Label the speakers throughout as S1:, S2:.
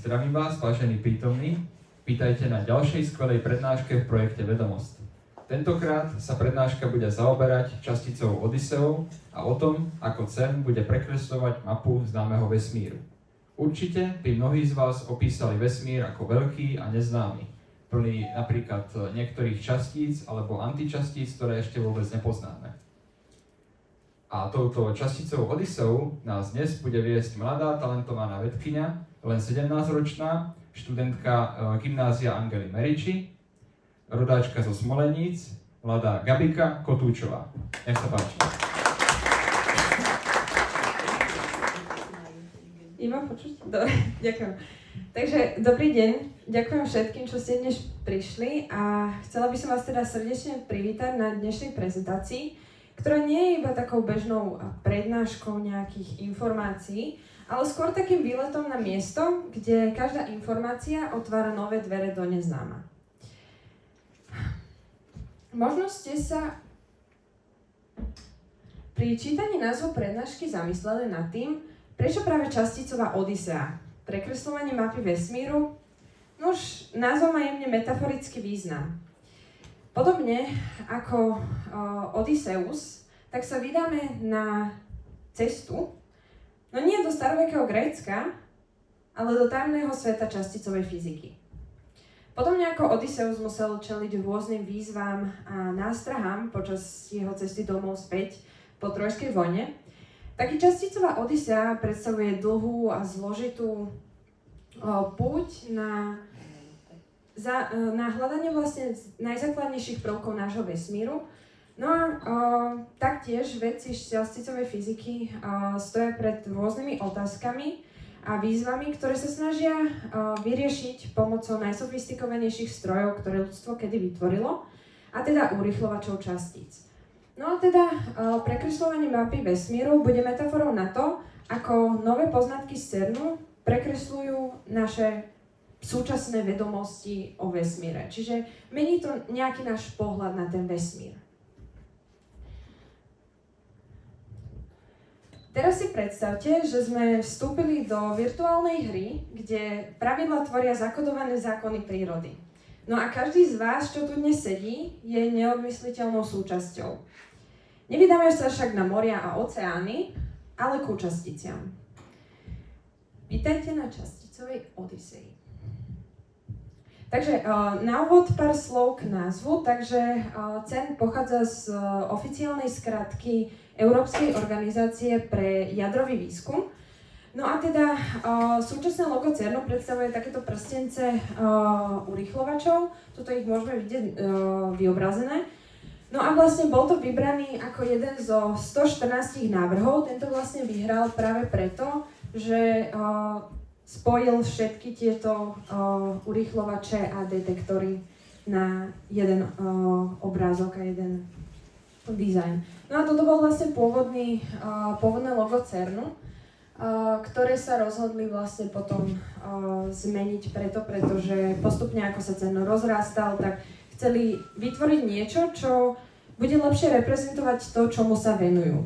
S1: Zdravím vás, vážení prítomní. Vítajte na ďalšej skvelej prednáške v projekte Vedomosť. Tentokrát sa prednáška bude zaoberať časticou Odysseou a o tom, ako CERN bude prekresľovať mapu známeho vesmíru. Určite by mnohí z vás opísali vesmír ako veľký a neznámy, plný napríklad niektorých častíc alebo antičastíc, ktoré ešte vôbec nepoznáme. A touto časticou Odysseou nás dnes bude viesť mladá talentovaná vedkyňa, len 17-ročná, študentka gymnázia Angely Meriči, rodáčka zo Smoleníc, mladá Gabika Kotúčová. Nech sa páči.
S2: Iba počuť? Dobre, ďakujem. Takže dobrý deň, ďakujem všetkým, čo ste dnes prišli a chcela by som vás teda srdečne privítať na dnešnej prezentácii, ktorá nie je iba takou bežnou prednáškou nejakých informácií, ale skôr takým výletom na miesto, kde každá informácia otvára nové dvere do neznáma. Možno ste sa pri čítaní názvu prednášky zamysleli nad tým, prečo práve časticová Odysea, prekresľovanie mapy vesmíru. Nož, názov má jemne metaforický význam. Podobne ako Odysseus, tak sa vydáme na cestu, no nie do starovekého Grécka, ale do tajomného sveta časticovej fyziky. Podobne ako Odysseus musel čeliť rôznym výzvam a nástrahám počas jeho cesty domov späť po Trojskej vojne, tak i časticová Odysea predstavuje dlhú a zložitú púť na hľadanie vlastne najzákladnejších prvkov nášho vesmíru. No a taktiež vedci z časticovej fyziky stoja pred rôznymi otázkami a výzvami, ktoré sa snažia vyriešiť pomocou najsofistikovanejších strojov, ktoré ľudstvo kedy vytvorilo, a teda urýchľovačov častíc. No a teda prekresľovanie mapy vesmíru bude metaforou na to, ako nové poznatky z CERNu prekresľujú naše súčasné vedomosti o vesmíre. Čiže mení to nejaký náš pohľad na ten vesmír. Teraz si predstavte, že sme vstúpili do virtuálnej hry, kde pravidlá tvoria zakodované zákony prírody. No a každý z vás, čo tu dnes sedí, je neodmysliteľnou súčasťou. Nevydáme sa však na moria a oceány, ale ku časticiam. Vítajte na časticovej Odysei. Takže na úvod pár slov k názvu. Takže CERN pochádza z oficiálnej skratky Európskej organizácie pre jadrový výskum. No a teda súčasné logo CERNu predstavuje takéto prstence urýchľovačov. Tuto ich môžeme vidieť vyobrazené. No a vlastne bol to vybraný ako jeden zo 114 návrhov. Tento vlastne vyhral práve preto, že spojil všetky tieto urýchľovače a detektory na jeden obrázok a jeden dizajn. No a toto bol vlastne pôvodné logo CERNu, ktoré sa rozhodli vlastne potom zmeniť pretože postupne ako sa CERN rozrástal, tak chceli vytvoriť niečo, čo bude lepšie reprezentovať to, čomu sa venujú.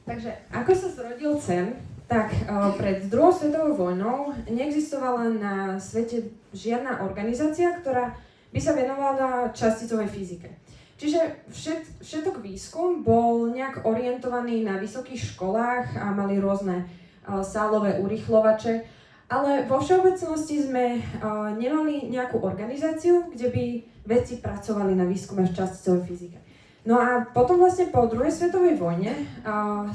S2: Takže ako sa zrodil CERN, tak pred druhou svetovou vojnou neexistovala na svete žiadna organizácia, ktorá by sa venovala časticovej fyzike. Čiže všetok výskum bol nejak orientovaný na vysokých školách a mali rôzne sálové urýchľovače, ale vo všeobecnosti sme nemali nejakú organizáciu, kde by vedci pracovali na výskume v časticovej fyzike. No a potom vlastne po druhej svetovej vojne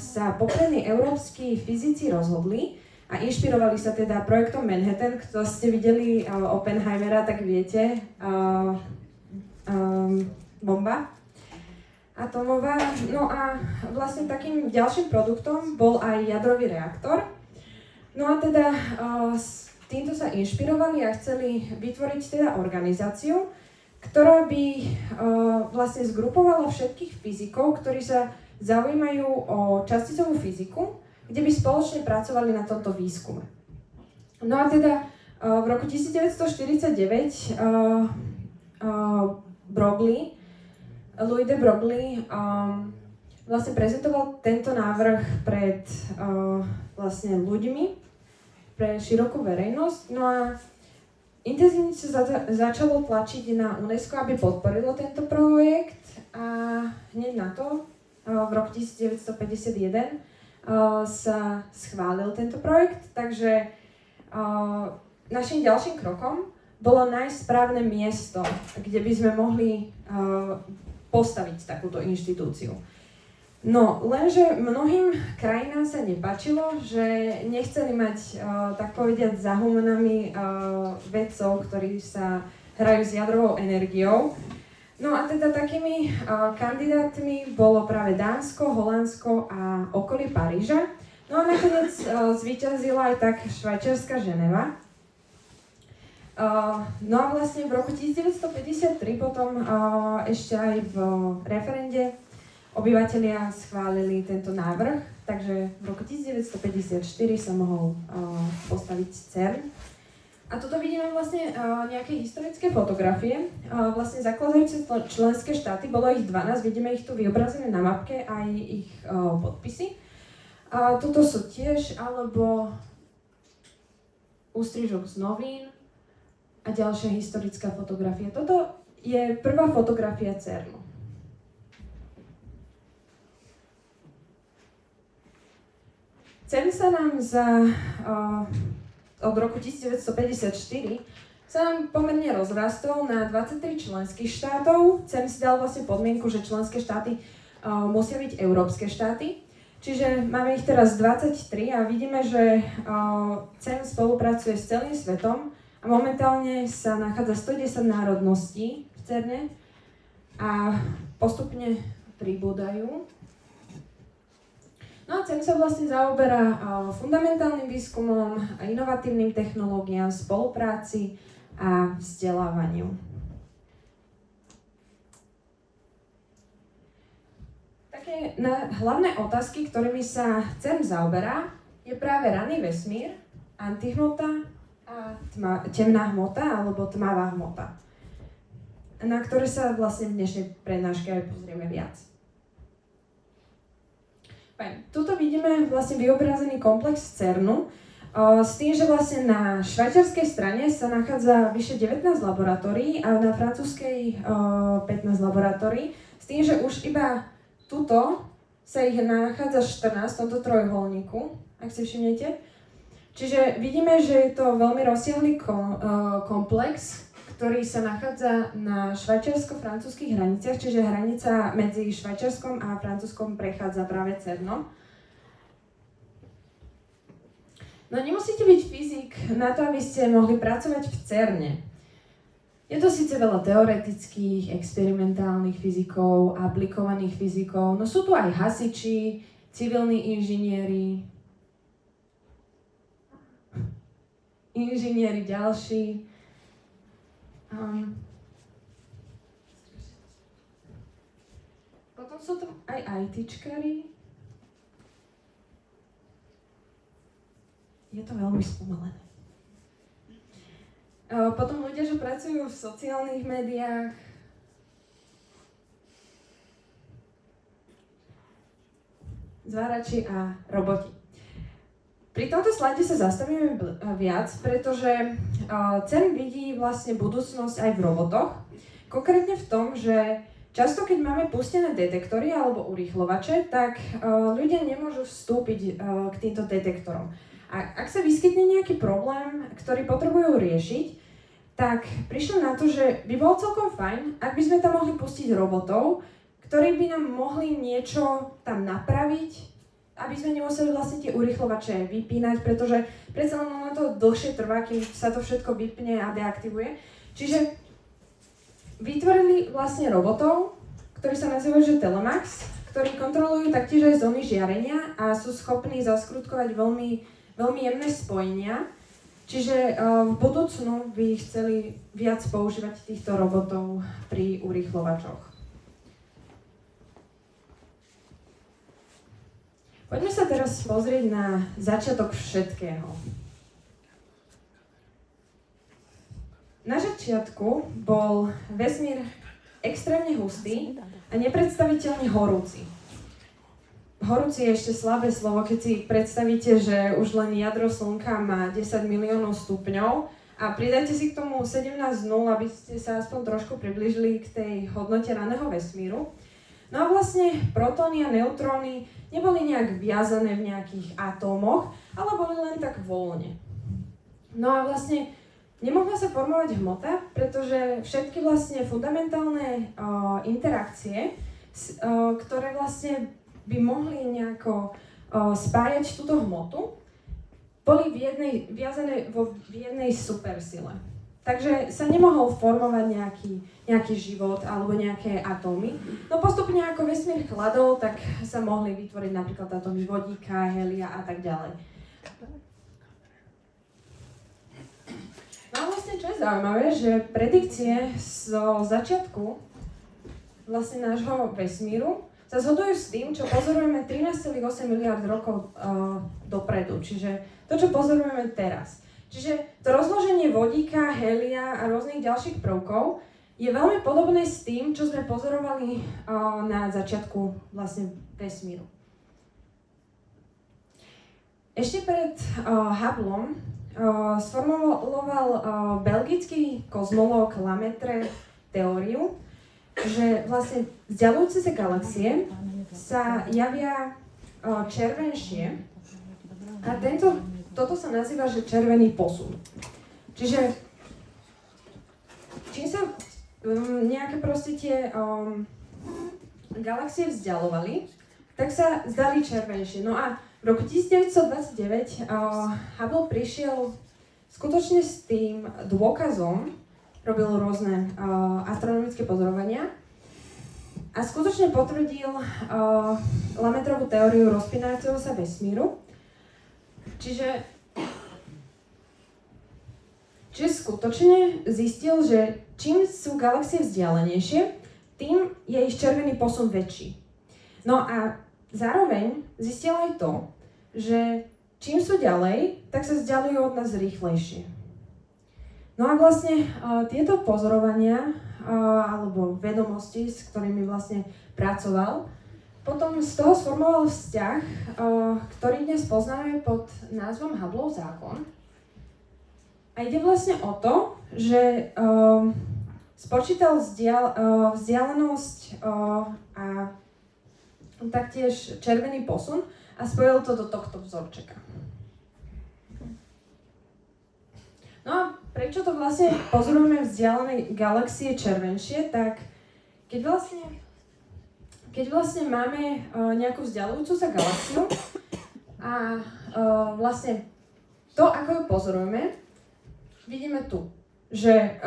S2: sa poprední európski fyzici rozhodli a inšpirovali sa teda projektom Manhattan. Kto ste videli Oppenheimera, tak viete, bomba atomová. No a vlastne takým ďalším produktom bol aj jadrový reaktor. No a teda týmto sa inšpirovali a chceli vytvoriť teda organizáciu, ktorá by vlastne zgrupovala všetkých fyzikov, ktorí sa zaujímajú o časticovú fyziku, kde by spoločne pracovali na tomto výskume. No a teda v roku 1949 Louis de Broglie vlastne prezentoval tento návrh pred vlastne ľuďmi, pre širokú verejnosť. No a intenzívne sa začalo tlačiť na UNESCO, aby podporilo tento projekt a hneď na to, v roku 1951, sa schválil tento projekt, takže našim ďalším krokom bolo nájsť správne miesto, kde by sme mohli postaviť takúto inštitúciu. No, lenže mnohým krajinám sa nepáčilo, že nechceli mať, tak povediať, za humanami vedcov, ktorí sa hrajú s jadrovou energiou. No a teda takými kandidátmi bolo práve Dánsko, Holandsko a okolie Paríža. No a nakoniec zvíťazila aj tak švajčiarska Ženeva. No a vlastne v roku 1953 potom ešte aj v referende obyvatelia schválili tento návrh, takže v roku 1954 sa mohol postaviť CERN. A tuto vidíme vlastne nejaké historické fotografie. Vlastne zakladajúce členské štáty, bolo ich 12, vidíme ich tu vyobrazené na mapke aj ich podpisy. Tuto sú tiež, alebo ústrižok z novín a ďalšia historická fotografia. Toto je prvá fotografia CERNu. CERN sa nám od roku 1954 sa nám pomerne rozrastol na 23 členských štátov. CERN si dal vlastne podmienku, že členské štáty musia byť európske štáty. Čiže máme ich teraz 23 a vidíme, že CERN spolupracuje s celým svetom a momentálne sa nachádza 110 národností v CERNe a postupne pribúdajú. No a CERN sa vlastne zaoberá fundamentálnym výskumom, inovatívnym technológiám, spolupráci a vzdelávaniu. Také hlavné otázky, ktorými sa CERN zaoberá, je práve raný vesmír, antihmota a temná hmota alebo tmavá hmota, na ktoré sa vlastne v dnešnej prednáške aj pozrieme viac. Tuto vidíme vlastne vyobrazený komplex CERNu s tým, že vlastne na švajčiarskej strane sa nachádza vyše 19 laboratórií a na francúzskej 15 laboratórií, s tým, že už iba tuto sa ich nachádza 14 v tomto trojuholníku, ak si všimnete. Čiže vidíme, že je to veľmi rozsiahly komplex, ktorý sa nachádza na švajčiarsko-francúzskych hraniciach, čiže hranica medzi Švajčiarskom a Francúzskom prechádza práve CERNom. No nemusíte byť fyzik na to, aby ste mohli pracovať v CERNe. Je to síce veľa teoretických, experimentálnych fyzikov, aplikovaných fyzikov, no sú tu aj hasiči, civilní inžinieri ďalší. Potom sú tu aj ITčkari. Je to veľmi spomalené. Potom ľudia, že pracujú v sociálnych médiách. Zvárači a roboti. Pri tomto slajde sa zastavíme viac, pretože CERN vidí vlastne budúcnosť aj v robotoch. Konkrétne v tom, že často keď máme pustené detektory alebo urýchlovače, tak ľudia nemôžu vstúpiť k týmto detektorom. A ak sa vyskytne nejaký problém, ktorý potrebujú riešiť, tak prišli na to, že by bolo celkom fajn, ak by sme tam mohli pustiť robotov, ktorí by nám mohli niečo tam napraviť, aby sme nemuseli vlastne tie urýchlovače vypínať, pretože predsa len na to dlhšie trvá, kým sa to všetko vypne a deaktivuje. Čiže vytvorili vlastne robotov, ktorí sa nazývajú že Telemax, ktorí kontrolujú taktiež aj zóny žiarenia a sú schopní zaskrutkovať veľmi jemné spojenia. Čiže v budúcnu by chceli viac používať týchto robotov pri urýchlovačoch. Poďme sa teraz pozrieť na začiatok všetkého. Na začiatku bol vesmír extrémne hustý a nepredstaviteľne horúci. horúci je ešte slabé slovo, keď si predstavíte, že už len jadro Slnka má 10 miliónov stupňov a pridajte si k tomu 17 nul, aby ste sa aspoň trošku priblížili k tej hodnote raného vesmíru. No a vlastne protóny a neutróny neboli nejak viazané v nejakých atómoch, ale boli len tak voľne. No a vlastne nemohla sa formovať hmota, pretože všetky vlastne fundamentálne interakcie, ktoré vlastne by mohli nejako spájať túto hmotu, boli viazané v jednej supersile. Takže sa nemohol formovať nejaký život alebo nejaké atómy. No postupne ako vesmír chladol, tak sa mohli vytvoriť napríklad atómy vodíka, helia a tak ďalej. No a vlastne čo je zaujímavé, že predikcie zo začiatku vlastne nášho vesmíru sa zhodujú s tým, čo pozorujeme 13,8 miliard rokov dopredu, čiže to, čo pozorujeme teraz. Čiže to rozloženie vodíka, helia a rôznych ďalších prvkov je veľmi podobné s tým, čo sme pozorovali na začiatku vlastne vesmíru. Ešte pred Hubbleom sformuloval belgický kozmológ Lemaitre teóriu, že vlastne vzdialujúce sa galaxie sa javia červenšie a toto sa nazýva, že červený posun. Čiže čím sa nejaké proste tie galaxie vzdialovali, tak sa zdali červenšie. No a v roku 1929 Hubble prišiel skutočne s tým dôkazom, robil rôzne astronomické pozorovania a skutočne potvrdil Lemaitrovú teóriu rozpínajúceho sa vesmíru. Čiže skutočne zistil, že čím sú galaxie vzdialenejšie, tým je ich červený posun väčší. No a zároveň zistil aj to, že čím sú ďalej, tak sa vzdialujú od nás rýchlejšie. No a vlastne tieto pozorovania alebo vedomosti, s ktorými vlastne pracoval, potom z toho sformoval vzťah, ktorý dnes poznáme pod názvom Hubbleov zákon. A ide vlastne o to, že spočítal vzdialenosť a taktiež červený posun a spojil to do tohto vzorčeka. No a prečo to vlastne pozorujeme vzdialené galaxie červenšie, tak keď vlastne máme nejakú vzdialujúcu sa galaxiu a vlastne to, ako ju pozorujeme, vidíme tu, že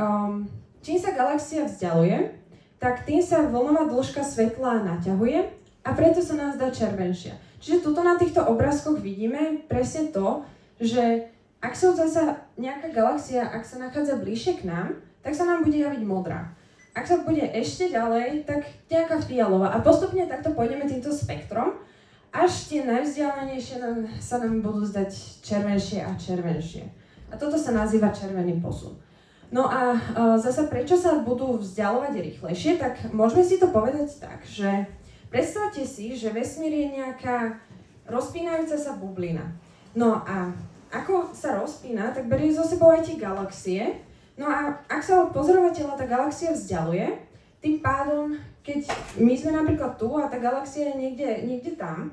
S2: čím sa galaxia vzdialuje, tak tým sa vlnová dĺžka svetla naťahuje a preto sa nám zdá červenšia. Čiže tuto na týchto obrázkoch vidíme presne to, že ak sa zasa nejaká galaxia, ak sa nachádza bližšie k nám, tak sa nám bude javiť modrá. Ak sa bude ešte ďalej, tak nejaká fialová. A postupne takto pôjdeme týmto spektrom, až tie najvzdialenejšie sa nám budú zdať červenšie a červenšie. A toto sa nazýva červený posun. No a zasa prečo sa budú vzdialovať rýchlejšie, tak môžeme si to povedať tak, že predstavte si, že vesmír je nejaká rozpínajúca sa bublina. No a ako sa rozpína, tak berie zo sebou aj tie galaxie. No a ak sa od pozorovateľa tá galaxia vzdialuje, tým pádom, keď my sme napríklad tu a tá galaxia je niekde tam,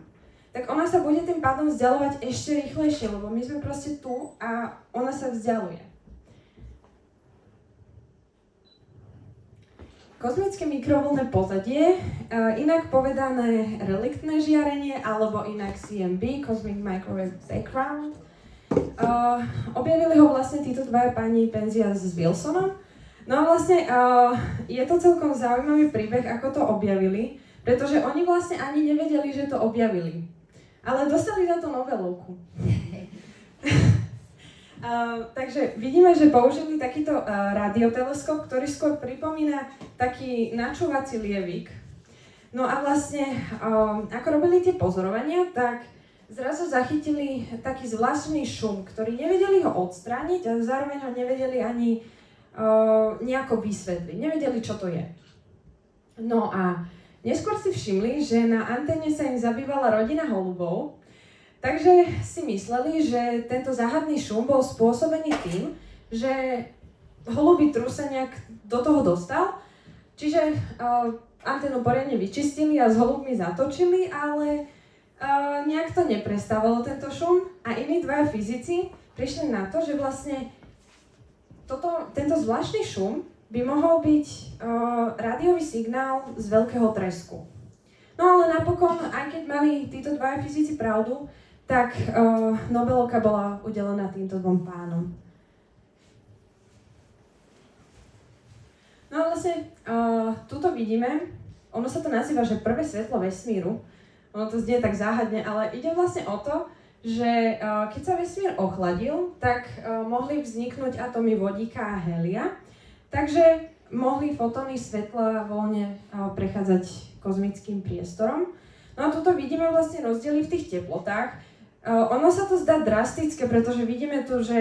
S2: tak ona sa bude tým pádom vzdialovať ešte rýchlejšie, lebo my sme proste tu a ona sa vzdialuje. Kozmické mikrovlnné pozadie, inak povedané reliktné žiarenie, alebo inak CMB, Cosmic Microwave Background. Objavili ho vlastne títo dvaja páni Penzias s Wilsonom. No a vlastne je to celkom zaujímavý príbeh, ako to objavili, pretože oni vlastne ani nevedeli, že to objavili. Ale dostali za to Nobelovku. Takže vidíme, že použili takýto radioteleskop, ktorý skôr pripomína taký načúvací lievik. No a vlastne, ako robili tie pozorovania, tak zrazu zachytili taký zvláštny šum, ktorý nevedeli ho odstrániť a zároveň ho nevedeli ani nejako vysvetliť. Nevedeli, čo to je. No a Neskôr si všimli, že na anténe sa im zabývala rodina holubov, takže si mysleli, že tento záhadný šum bol spôsobený tým, že holubý trus sa nejak do toho dostal, čiže anténu poriadne vyčistili a s holubmi zatočili, ale nejak to neprestávalo tento šum a iní dvaja fyzici prišli na to, že vlastne tento zvláštny šum by mohol byť rádiový signál z veľkého tresku. No ale napokon, aj keď mali títo dvaja fyzici pravdu, tak Nobelovka bola udelená týmto dvom pánom. No a vlastne, tuto vidíme, ono sa to nazýva, že prvé svetlo vesmíru. Ono to znie tak záhadne, ale ide vlastne o to, že keď sa vesmír ochladil, tak mohli vzniknúť atómy vodíka a helia, takže mohli fotóny svetla voľne prechádzať kozmickým priestorom. No a tuto vidíme vlastne rozdiely v tých teplotách. Ono sa to zdá drastické, pretože vidíme tu, že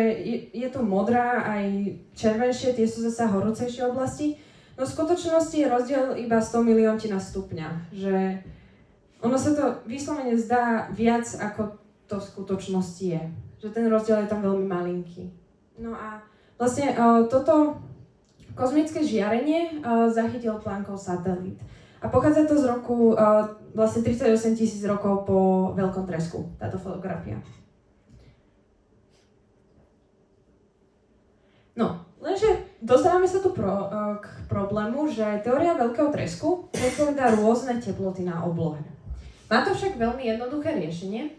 S2: je tu modrá aj červenšie, tie sú zasa horúcejšie oblasti. No v skutočnosti je rozdiel iba 100 miliontina stupňa, že ono sa to vyslovene zdá viac, ako to v skutočnosti je. Že ten rozdiel je tam veľmi malinký. No a vlastne toto kozmické žiarenie zachytil Planckov satelit. A pochádza to z roku vlastne 38 000 rokov po veľkom tresku, táto fotografia. No, lenže dostávame sa tu k problému, že teória veľkého tresku predpovedá rôzne teploty na oblohe. Má to však veľmi jednoduché riešenie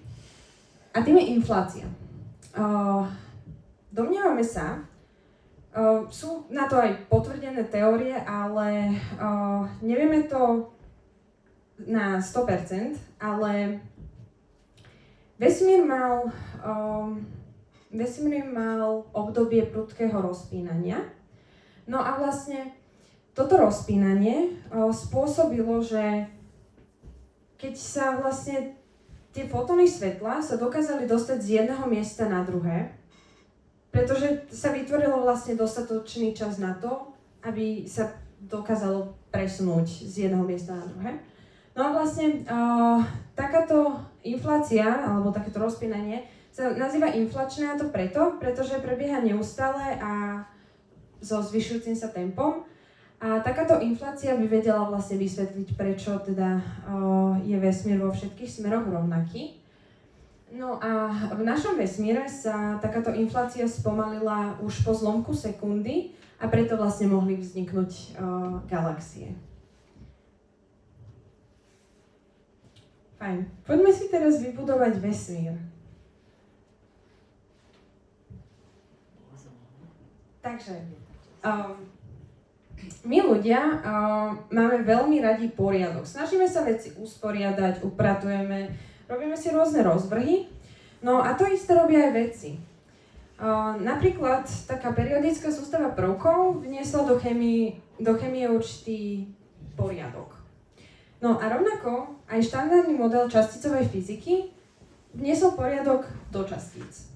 S2: a tým je inflácia. Domnievame sa, sú na to aj potvrdené teórie, ale nevieme to na 100%, ale vesmír mal obdobie prudkého rozpínania. No a vlastne toto rozpínanie spôsobilo, že keď sa vlastne tie fotóny svetla sa dokázali dostať z jedného miesta na druhé, pretože sa vytvorilo vlastne dostatočný čas na to, aby sa dokázalo presunúť z jedného miesta na druhé. No a vlastne takáto inflácia, alebo takéto rozpínanie sa nazýva inflačné, a to pretože prebieha neustále a so zvyšujúcim sa tempom. A takáto inflácia by vedela vlastne vysvetliť, prečo teda je vesmír vo všetkých smeroch rovnaký. No a v našom vesmíre sa takáto inflácia spomalila už po zlomku sekundy a preto vlastne mohli vzniknúť galaxie. Fajn. Poďme si teraz vybudovať vesmír. Takže, my ľudia máme veľmi radi poriadok. Snažíme sa veci usporiadať, upratujeme, robíme si rôzne rozvrhy. No a to isté robia aj vedci. Napríklad taká periodická sústava prvkov vniesla do chémie určitý poriadok. No a rovnako aj štandardný model časticovej fyziky vniesol poriadok do častíc.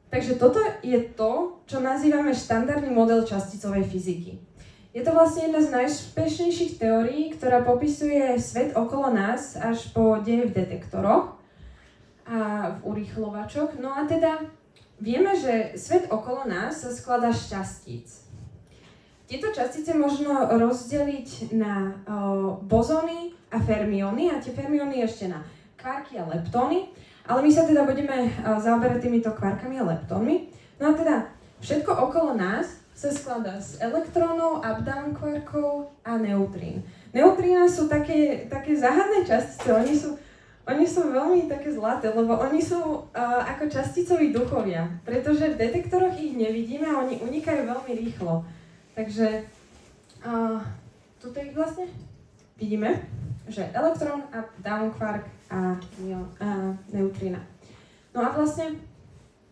S2: Takže toto je to, čo nazývame štandardný model časticovej fyziky. Je to vlastne jedna z najúspešnejších teórií, ktorá popisuje svet okolo nás až po deje v detektoroch a v urýchlovačoch. No a teda vieme, že svet okolo nás sa skladá z častíc. Tieto častice možno rozdeliť na bozóny a fermióny a tie fermióny ešte na kvarky a leptóny. Ale my sa teda budeme zaoberať týmito kvarkami a leptónmi. No a teda všetko okolo nás sa skladá z elektrónov, up-down kvarkov a neutrín. Neutrína sú také záhadné častice, oni sú veľmi také zlaté, lebo oni sú ako časticoví duchovia, pretože v detektoroch ich nevidíme a oni unikajú veľmi rýchlo. Takže tuto ich vlastne vidíme, že elektrón, up-down kvark a neutrína. No a vlastne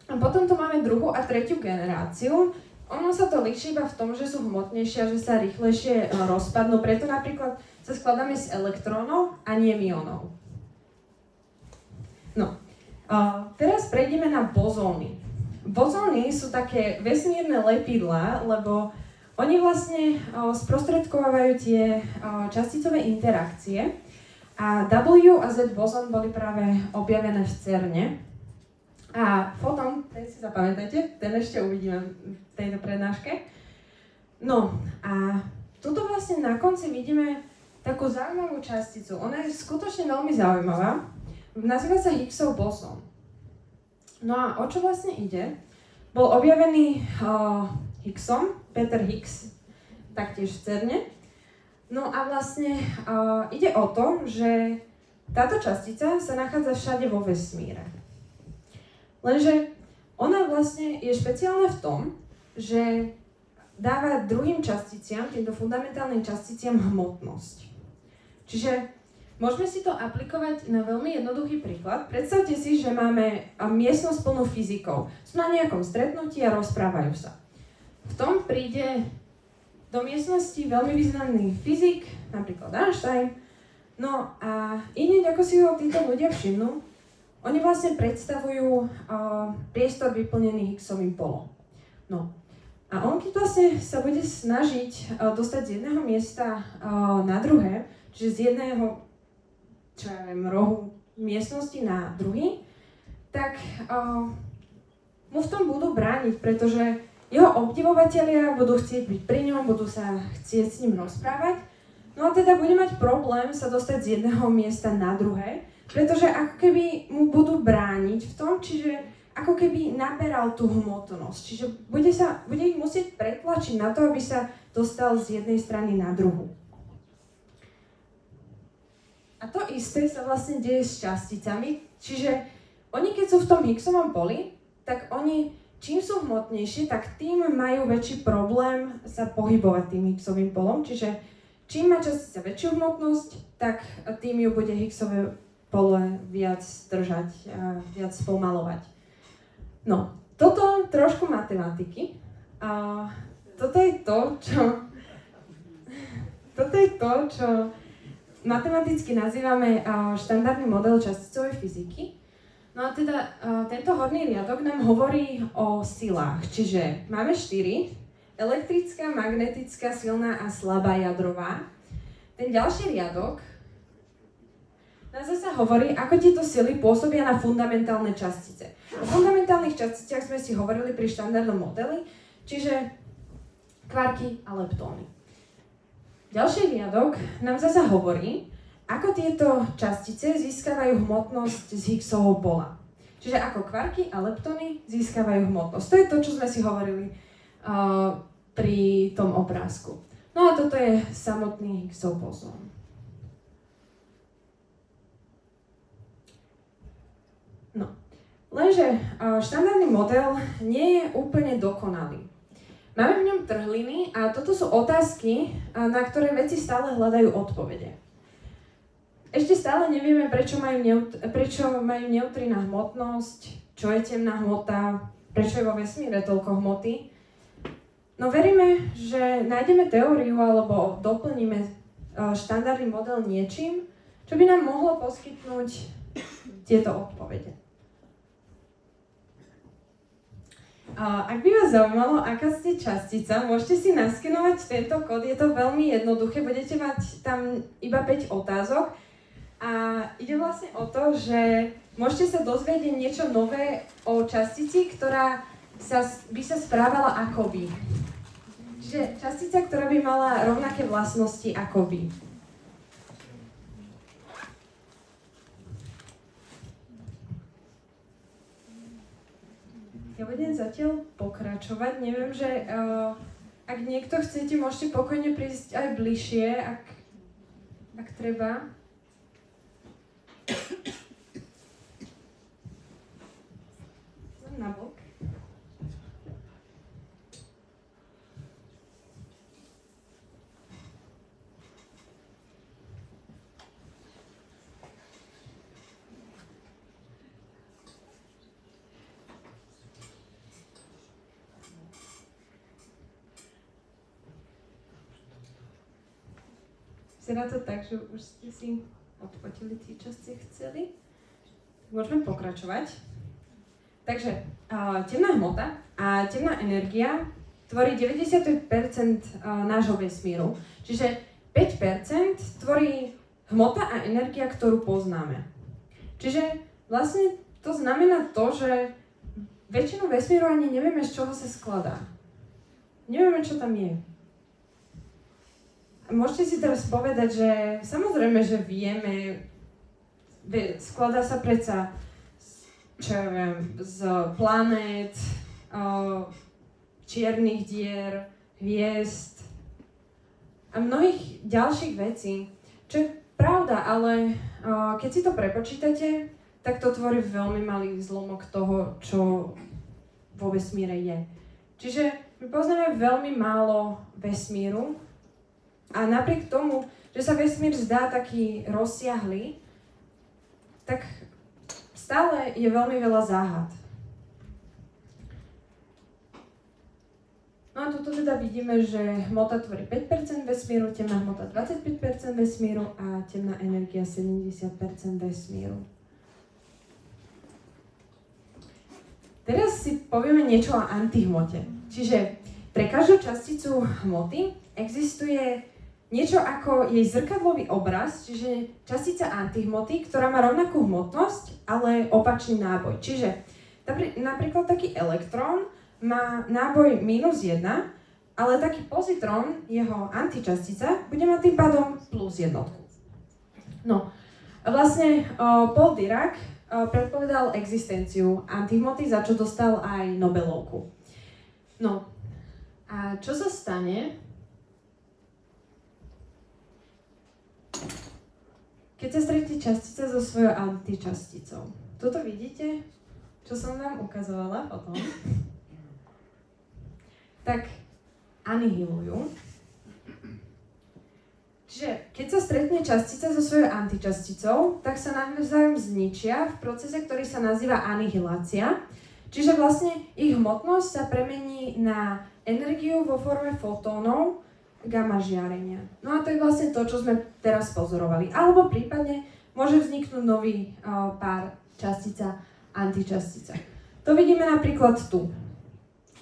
S2: potom tu máme druhú a tretiu generáciu. Ono sa to líši iba v tom, že sú hmotnejšie a že sa rýchlejšie rozpadnú. Preto napríklad sa skladáme z elektrónov a nie myónov. No, teraz prejdeme na bozóny. Bozóny sú také vesmírne lepidlá, lebo Oni vlastne sprostredkovávajú tie časticové interakcie a W a Z bozon boli práve objavené v CERNe. A foton, ten si zapamätajte, ten ešte uvidíme v tejto prednáške. No a tuto vlastne na konci vidíme takú zaujímavú časticu. Ona je skutočne veľmi zaujímavá. Nazýva sa Higgsov bozon. No a o čo vlastne ide? Bol objavený Higgsom, Peter Higgs, taktiež v CERNe. No a vlastne ide o to, že táto častica sa nachádza všade vo vesmíre. Lenže ona vlastne je špeciálna v tom, že dáva druhým časticiam, týmto fundamentálnym časticiam hmotnosť. Čiže môžeme si to aplikovať na veľmi jednoduchý príklad. Predstavte si, že máme miestnosť plnú fyzikov. Sú na nejakom stretnutí a rozprávajú sa. V tom príde do miestnosti veľmi významný fyzik, napríklad Einstein. No a hneď ako si ho títo ľudia všimnú, oni vlastne predstavujú priestor vyplnený Higgsovým polom. No a on keď vlastne sa bude snažiť dostať z jedného miesta na druhé, čiže z jedného, čo ja viem, rohu miestnosti na druhý, tak mu v tom budú brániť, pretože jeho obdivovatelia budú chcieť byť pri ňom, budú sa chcieť s ním rozprávať. No a teda bude mať problém sa dostať z jedného miesta na druhé, pretože ako keby mu budú brániť v tom, čiže ako keby naberal tú hmotnosť. Čiže bude ich musieť pretlačiť na to, aby sa dostal z jednej strany na druhú. A to isté sa vlastne deje s časticami, čiže oni keď sú v tom Higgsovom poli, tak oni čím sú hmotnejšie, tak tým majú väčší problém sa pohybovať tým Higgsovým polom. Čiže čím má častica väčšiu hmotnosť, tak tým ju bude Higgsové pole viac držať a viac spomalovať. No, toto trošku matematiky. Toto je to, čo matematicky nazývame štandardný model časticovej fyziky. No a teda tento horný riadok nám hovorí o silách, čiže máme 4, elektrická, magnetická, silná a slabá jadrová. Ten ďalší riadok nás zase hovorí, ako tieto sily pôsobia na fundamentálne častice. O fundamentálnych časticiach sme si hovorili pri štandardnom modeli, čiže kvarky a leptóny. Ďalší riadok nám zase hovorí, ako tieto častice získavajú hmotnosť z Higgsovho pola. Čiže ako kvarky a leptony získavajú hmotnosť. To je to, čo sme si hovorili pri tom obrázku. No a toto je samotný Higgsov bozón. No, lenže štandardný model nie je úplne dokonalý. Máme v ňom trhliny a toto sú otázky, na ktoré vedci stále hľadajú odpovede. Ešte stále nevieme, prečo majú neutriná hmotnosť, čo je temná hmota, prečo je vo vesmíre toľko hmoty. No veríme, že nájdeme teóriu alebo doplníme štandardný model niečím, čo by nám mohlo poskytnúť tieto odpovede. Ak by vás zaujímalo, aká ste častica, môžete si naskenovať tento kód, je to veľmi jednoduché, budete mať tam iba 5 otázok. A ide vlastne o to, že môžete sa dozvedieť niečo nové o častici, ktorá by sa správala ako vy. Čiže častica, ktorá by mala rovnaké vlastnosti ako vy. Ja budem zatiaľ pokračovať. Neviem, že ak niekto chcete, môžete pokojne prísť aj bližšie, ak treba. Na bok. Vyzerá to tak, že už ste si odfotili tie, čo ste chceli. Môžeme pokračovať. Takže temná hmota a temná energia, tu tvorí 95% nášho vesmíru. Čiže 5% tvorí hmota a energia, ktorú poznáme. Čiže vlastne to znamená to, že väčšinu vesmíru ani nevieme, z čoho sa skladá. Nevieme, čo tam je. A môžete si teraz povedať, že samozrejme, že vieme, skladá sa predsa z planét, čiernych dier, hviezd a mnohých ďalších vecí. Čo je pravda, ale keď si to prepočítate, tak to tvorí veľmi malý zlomok toho, čo vo vesmíre je. Čiže my poznáme veľmi málo vesmíru a napriek tomu, že sa vesmír zdá taký rozsiahlý, tak stále je veľmi veľa záhad. No a tuto teda vidíme, že hmota tvorí 5% vesmíru, temná hmota 25% vesmíru a temná energia 70% vesmíru. Teraz si povieme niečo o antihmote. Čiže pre každú časticu hmoty existuje niečo ako jej zrkadlový obraz, čiže častica antihmoty, ktorá má rovnakú hmotnosť, ale opačný náboj. Čiže napríklad taký elektrón má náboj -1, ale taký pozitrón, jeho antičastica, bude mať tým pádom +1. No, vlastne Paul Dirac predpovedal existenciu antihmoty, za čo dostal aj Nobelovku. No, a čo sa stane, keď sa stretne častica so svojou antičasticou? Toto vidíte, čo som vám ukazovala potom? Tak anihilujú. Čiže keď sa stretne častica so svojou antičasticou, tak sa navzájom zničia v procese, ktorý sa nazýva anihilácia. Čiže vlastne ich hmotnosť sa premení na energiu vo forme fotónov gamma žiarenia. No a to je vlastne to, čo sme teraz pozorovali. Alebo prípadne môže vzniknúť nový pár častica-antičastica. To vidíme napríklad tu.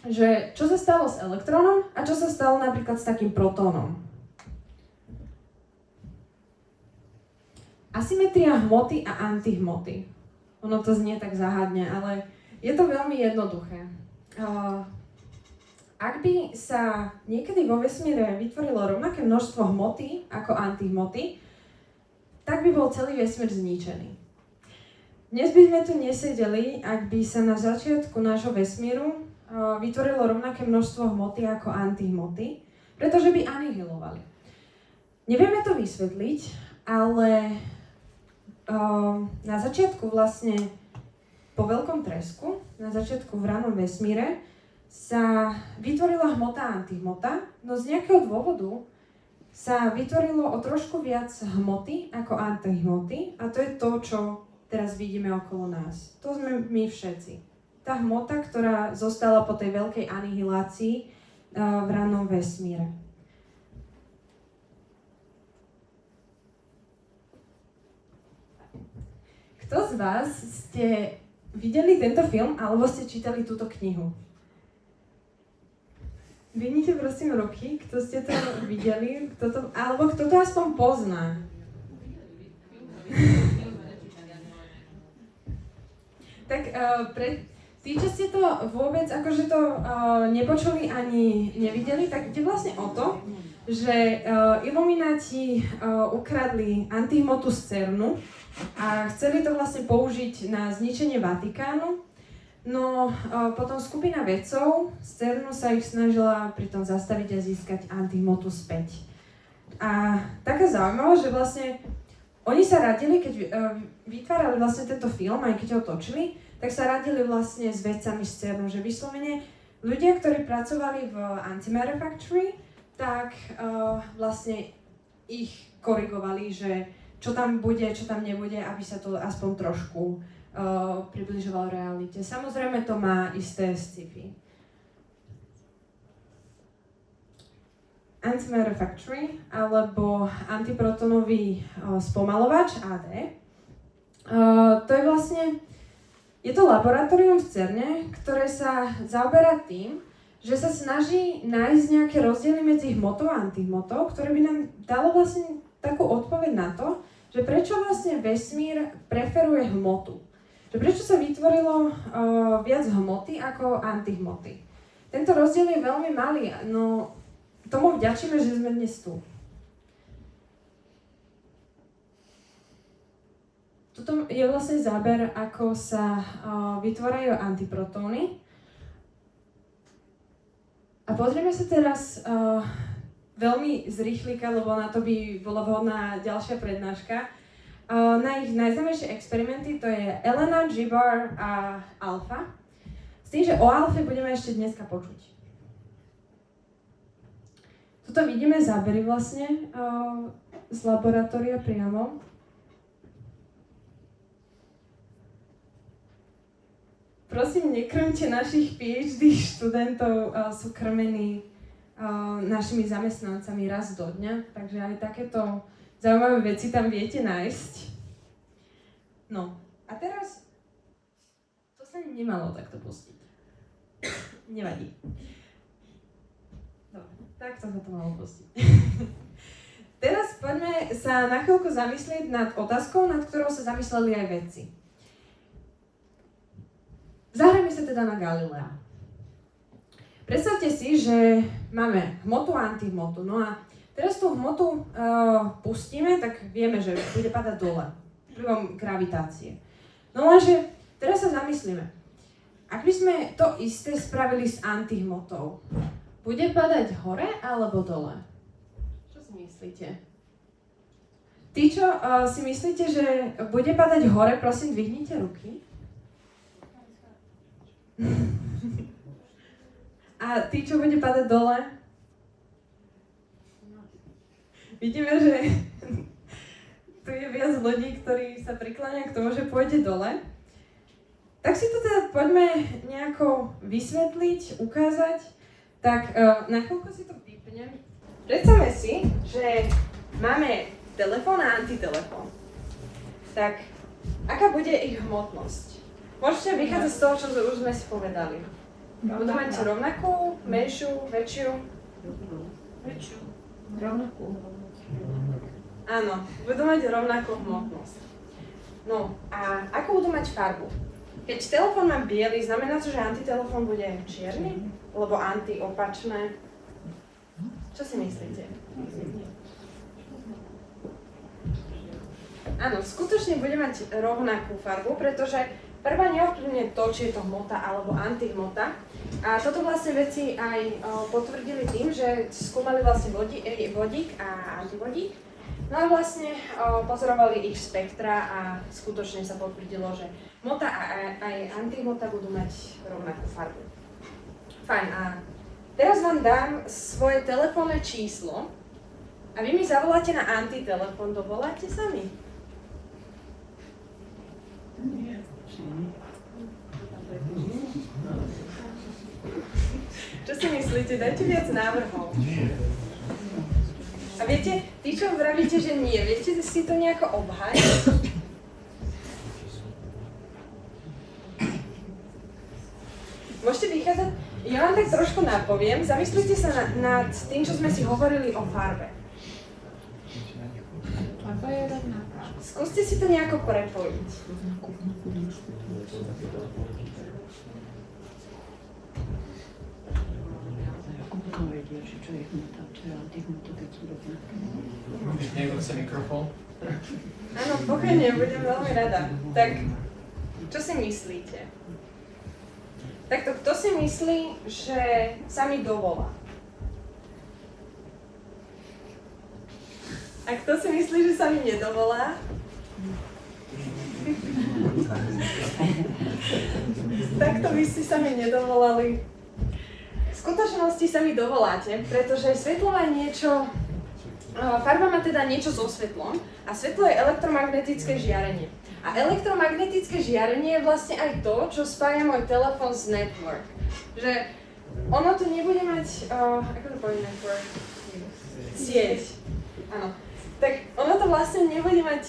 S2: Že čo sa stalo s elektrónom a čo sa stalo napríklad s takým protónom. Asymetria hmoty a antihmoty. Ono to znie tak záhadne, ale je to veľmi jednoduché. Ak by sa niekedy vo vesmíre vytvorilo rovnaké množstvo hmoty ako antihmoty, tak by bol celý vesmír zničený. Dnes by sme tu nesedeli, ak by sa na začiatku nášho vesmíru vytvorilo rovnaké množstvo hmoty ako antihmoty, pretože by anihilovali. Nevieme to vysvetliť, ale na začiatku vlastne po veľkom tresku, na začiatku v ranom vesmíre, sa vytvorila hmota a antihmota, no z nejakého dôvodu sa vytvorilo o trošku viac hmoty ako antihmoty a to je to, čo teraz vidíme okolo nás. To sme my všetci. Tá hmota, ktorá zostala po tej veľkej anihilácii v ranom vesmíre. Kto z vás ste videli tento film alebo ste čítali túto knihu? Vyhnite prosím ruky, kto ste to videli, alebo kto to aspoň pozná. Tak tí, čo ste to vôbec akože to nepočuli ani nevideli, tak ide vlastne o to, že ilumináti ukradli antihmotu z CERNu a chceli to vlastne použiť na zničenie Vatikánu. No potom skupina vedcov z CERNu sa ich snažila pritom zastaviť a získať antihmotu späť. A taká zaujímavosť, že vlastne oni sa radili, keď vytvárali vlastne tento film, aj keď ho točili, tak sa radili vlastne s vedcami z CERNu, že vyslovene ľudia, ktorí pracovali v Antimatter Factory, tak vlastne ich korigovali, že čo tam bude, čo tam nebude, aby sa to aspoň trošku približovalo realite. Samozrejme to má isté sci-fi. Antimatter Factory alebo antiprotonový spomalovač AD. To je vlastne, je to laboratórium v CERNe, ktoré sa zaoberá tým, že sa snaží nájsť nejaké rozdiely medzi hmotou a antihmotou, ktoré by nám dalo vlastne takú odpoveď na to, že prečo vlastne vesmír preferuje hmotu. Že prečo sa vytvorilo viac hmoty ako antihmoty. Tento rozdiel je veľmi malý, no tomu vďačíme, že sme dnes tu. Toto je vlastne záber, ako sa vytvárajú antiprotóny. A pozrieme sa teraz veľmi z rýchlika, lebo na to by bola vhodná ďalšia prednáška. Na ich najznámejšie experimenty, to je Elena, G-bar a alfa. S tým, že o alfe budeme ešte dneska počuť. Tuto vidíme zábery vlastne z laboratória priamo. Prosím, nekrmte našich PhD študentov, sú krmení našimi zamestnancami raz do dňa, takže aj takéto zaujímavé veci tam viete nájsť. No, a teraz, to sa nemalo takto pustiť. Nevadí. Dobre, takto sa to malo pustiť. Teraz poďme sa na chvíľku zamyslieť nad otázkou, nad ktorou sa zamysleli aj vedci. Zahrajme sa teda na Galilea. Predstavte si, že máme hmotu a antihmotu. No a teraz tú hmotu pustíme, tak vieme, že bude padať dole. Vplyvom gravitácie. No lenže teraz sa zamyslíme. Ak by sme to isté spravili s antihmotou, bude padať hore alebo dole? Čo si myslíte? Tí, čo si myslíte, že bude padať hore, prosím, dvihnite ruky. A tí, čo bude padať dole? Vidíme, že tu je viac ľudí, ktorí sa prikláňajú k tomu, že pôjde dole. Tak si to teda poďme nejako vysvetliť, ukázať. Tak na chvíľku si to vypnem. Predstavme si, že máme telefón a antitelefón. Tak aká bude ich hmotnosť? Môžete vychádzať z toho, čo už sme si povedali. Budú mať rovnakú, menšiu, väčšiu?
S3: Väčšiu. Rovnakú.
S2: Áno, budú mať rovnakú hmotnosť. No a ako budú mať farbu? Keď telefón má biely, znamená to, že antitelefón bude čierny? Lebo anti opačné? Čo si myslíte? Áno, skutočne bude mať rovnakú farbu, pretože prvá neovplyvňuje to, či je to hmota alebo antihmota. A toto vlastne vedci aj potvrdili tým, že skúmali vlastne vodík a antivodík. No a vlastne pozorovali ich spektra a skutočne sa potvrdilo, že hmota a aj antihmota budú mať rovnakú farbu. Fajn, a teraz vám dám svoje telefónne číslo a vy mi zavoláte na antitelefón. Dovoláte sa mi?
S3: Nie.
S2: Čo si myslíte? Dajte viac návrhov. A viete, tí, čo vravíte, že nie, viete si to nejako obhájiť? Môžete vychádzať? Ja vám tak trošku napoviem. Zamyslite sa nad tým, čo sme si hovorili o farbe.
S3: Farba je rovnaká.
S2: Skúste si to nejako prepojiť.
S3: Ako potom vedia, že čo je hmota, čo je antihmota, keď sú rovnaké?
S1: Niekto chce mikrofón?
S2: Áno, pokojne, budem veľmi rada. Tak, čo si myslíte? Takto, kto si myslí, že sa mi dovolá? A kto si myslí, že sa mi nedovolá? Takto by ste sa mi nedovolali. V skutočnosti sa mi dovoláte, pretože svetlo má niečo... Farba má teda niečo so svetlom a svetlo je elektromagnetické žiarenie. A elektromagnetické žiarenie je vlastne aj to, čo spája môj telefón s network. Že ono to nebude mať... ako to povie network? Sieť. Áno. tak ono to vlastne nebude mať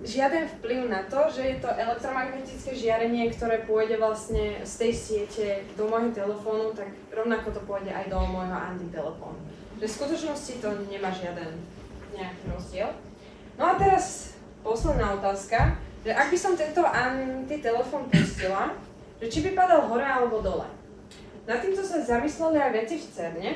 S2: žiaden vplyv na to, že je to elektromagnetické žiarenie, ktoré pôjde vlastne z tej siete do môjho telefónu, tak rovnako to pôjde aj do môjho antitelefónu. Že v skutočnosti to nemá žiaden nejaký rozdiel. No a teraz posledná otázka, že ak by som tento antitelefón pustila, že či by padal hore alebo dole. Nad týmto sa zamysleli aj veci v CERNe.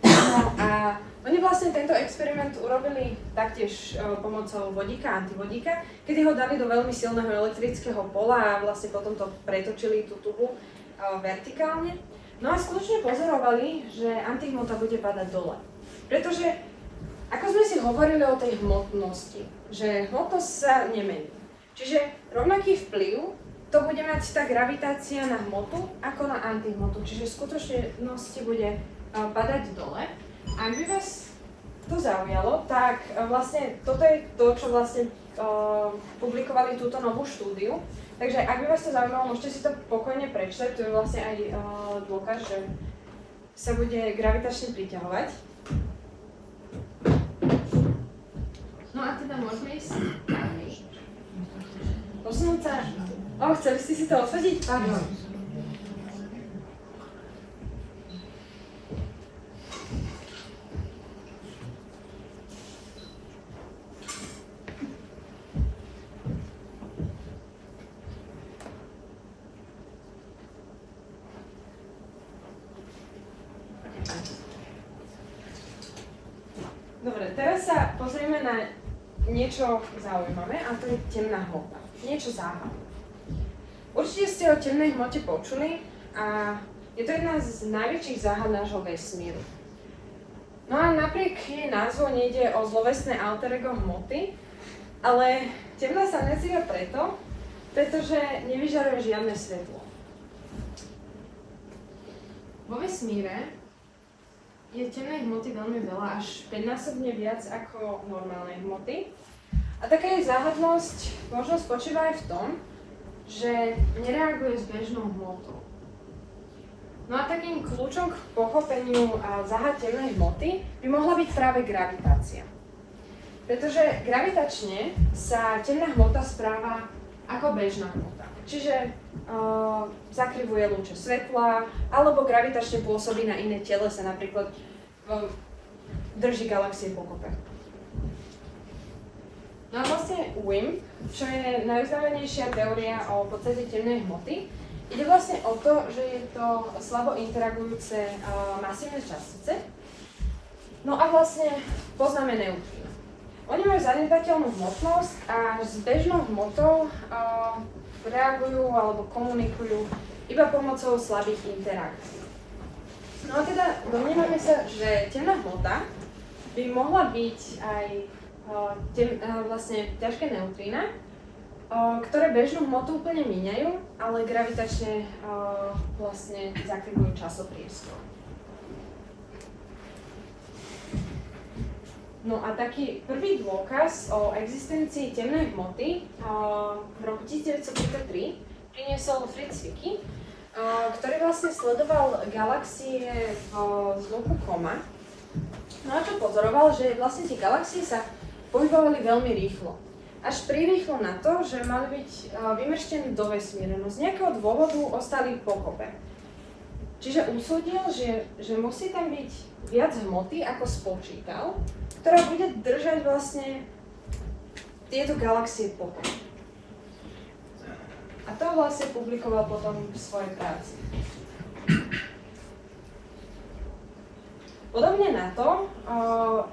S2: No a oni vlastne tento experiment urobili taktiež pomocou vodíka, antivodíka, kedy ho dali do veľmi silného elektrického pola a vlastne potom to pretočili tú tubu vertikálne. No a skutočne pozorovali, že antihmota bude padať dole. Pretože, ako sme si hovorili o tej hmotnosti, že hmotnosť sa nemení. Čiže rovnaký vplyv to bude mať tá gravitácia na hmotu ako na antihmotu. Čiže v skutočnosti bude padať dole. Ak by vás to zaujalo, tak vlastne toto je to, čo vlastne publikovali túto novú štúdiu. Takže ak by vás to zaujímalo, môžete si to pokojne prečítať, to je vlastne aj dôkaz, že sa bude gravitačne priťahovať. No a teda môžeme ísť ďalej. Posunúť sa. Chceli ste si to odsadiť? Pardon. Dobre, teraz sa pozrieme na niečo zaujímavé a to je temná hmota. Niečo záhadné. Určite ste o temnej hmote počuli a je to jedna z najväčších záhad nášho vesmíru. No a napriek jej názvu nejde o zlovestné alter ego hmoty, ale temná sa nazýva pretože nevyžaruje žiadne svetlo. Vo vesmíre je temnej hmoty veľmi veľa, až 5-násobne viac ako normálnej hmoty. A taká jej záhadnosť možno spočíva aj v tom, že nereaguje s bežnou hmotou. No a takým kľúčom k pochopeniu záhad temnej hmoty by mohla byť práve gravitácia. Pretože gravitačne sa temná hmota správa ako bežná hmota. Čiže zakrivuje lúče svetla, alebo gravitačne pôsobí na iné telesa, napríklad drží galaxie pokope. No a vlastne WIMP, čo je najuznávanejšia teória o podstate temnej hmoty, ide vlastne o to, že je to slabo interagujúce masívne častice. No a vlastne poznáme neutrína. Oni majú zanedbateľnú hmotnosť a s bežnou hmotou reagujú alebo komunikujú iba pomocou slabých interakcií. No a teda domnievame sa, že temná hmota by mohla byť aj vlastne ťažké neutrína, ktoré bežnú hmotu úplne míňajú, ale gravitačne vlastne zakryvujú časopriestor. No a taký prvý dôkaz o existencii temnej hmoty v roku 1933 priniesol Fritz Zwicky, ktorý vlastne sledoval galaxie z luku Koma. No a čo pozoroval, že vlastne tie galaxie sa pohybovali veľmi rýchlo. Až prirýchlo na to, že mali byť vymrštení do vesmíru, no z nejakého dôvodu ostali pokope. Čiže usúdil, že musí tam byť viac hmoty, ako spočítal, ktorá bude držať vlastne tieto galaxie pokope. A to vlastne publikoval potom v svojej práci. Podobne na to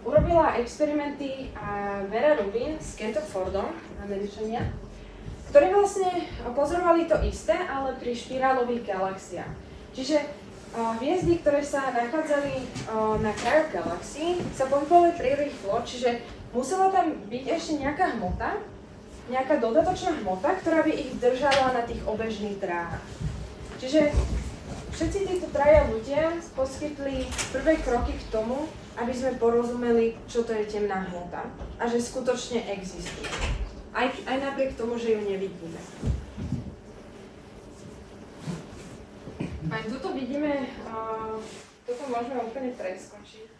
S2: urobila experimenty Vera Rubin s Fordom, Američania, ktorí vlastne pozorovali to isté, ale pri špirálových galaxiách. Čiže hviezdy, ktoré sa nachádzali na krajoch galaxií, sa pohybovali prirýchlo, čiže musela tam byť ešte nejaká hmota, nejaká dodatočná hmota, ktorá by ich držala na tých obežných dráhach. Čiže všetci títo traja ľudia poskytli prvé kroky k tomu, aby sme porozumeli, čo to je temná hmota a že skutočne existuje. Aj napriek tomu, že ju nevidíme. Aj tuto vidíme, toto môžeme úplne preskočiť.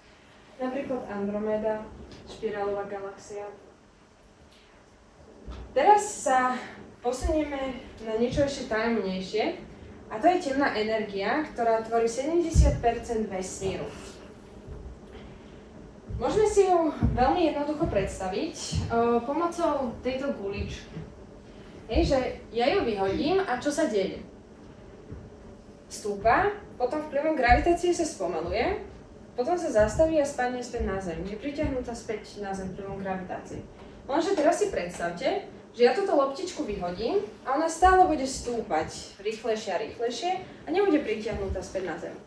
S2: Napríklad Andromeda, špirálová galaxia. Teraz sa posunieme na niečo ešte tajomnejšie, a to je temná energia, ktorá tvorí 70% vesmíru. Môžeme si ju veľmi jednoducho predstaviť pomocou tejto guličky. Že ja ju vyhodím a čo sa deje? Stúpa, potom vplyvom gravitácie sa spomaluje, potom sa zastaví a spadne späť na Zem. Je pritiahnutá späť na Zem vplyvom gravitácie. Lenže teraz si predstavte, že ja túto loptičku vyhodím a ona stále bude stúpať rýchlejšie a rýchlejšie a nebude pritiahnutá späť na Zem.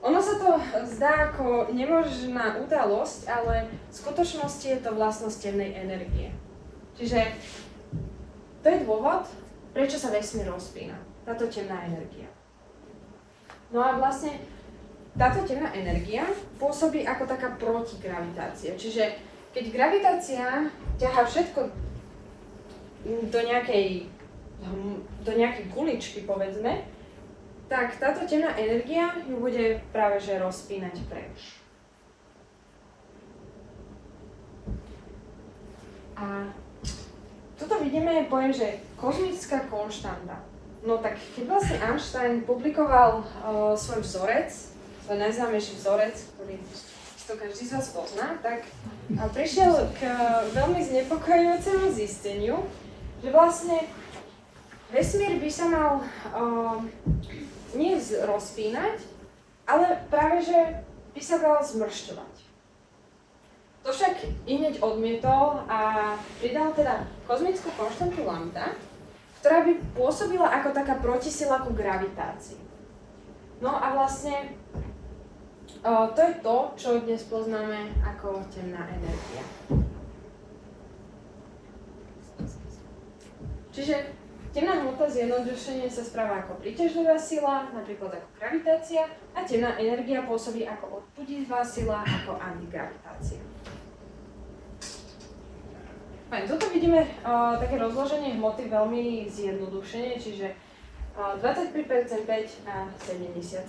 S2: Ono sa to zdá ako nemožná udalosť, ale v skutočnosti je to vlastnosť temnej energie. Čiže to je dôvod, prečo sa vesmír rozpína, táto temná energia. No a vlastne táto temná energia pôsobí ako taká protigravitácia. Čiže keď gravitácia ťahá všetko do nejakej guličky, povedzme, tak táto temná energia ju bude práve že rozpínať preč. A tuto vidíme pojem, že kozmická konštanta. No tak keď vlastne Einstein publikoval svoj vzorec, svoj najznámejší vzorec, ktorý to každý z vás pozná, tak prišiel k veľmi znepokojujúcemu zisteniu, že vlastne vesmír by sa mal nie rozpínať, ale práve že by sa dal zmršťovať. To však hneď odmietol a pridal teda kozmickú konštantu lambda, ktorá by pôsobila ako taká protisila ku gravitácii. No a vlastne to je to, čo dnes poznáme ako temná energia. Čiže temná hmota zjednodušene sa správa ako príťažlivá sila, napríklad ako gravitácia, a temná energia pôsobí ako odpudivá sila, ako antigravitácia. Toto vidíme také rozloženie hmoty veľmi zjednodušene, čiže 25%, 5 a 70.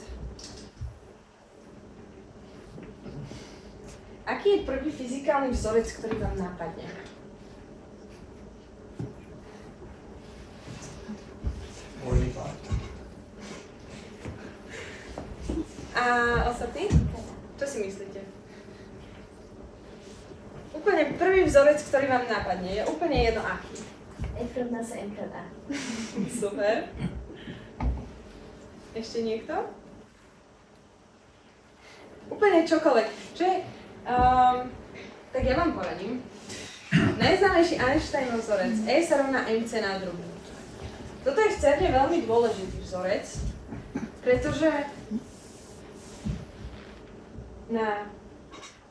S2: Aký je prvý fyzikálny vzorec, ktorý vám napadne? A ostatní? Čo si myslíte? Úplne prvý vzorec, ktorý vám napadne, je úplne jedno aký.
S4: Efrovná sa MKA.
S2: Super. Ešte niekto? Úplne čokoľvek. Tak ja vám poradím. Najznámejší Einsteinov vzorec E sa rovná mc na druhú. Toto je v CERNe veľmi dôležitý vzorec, pretože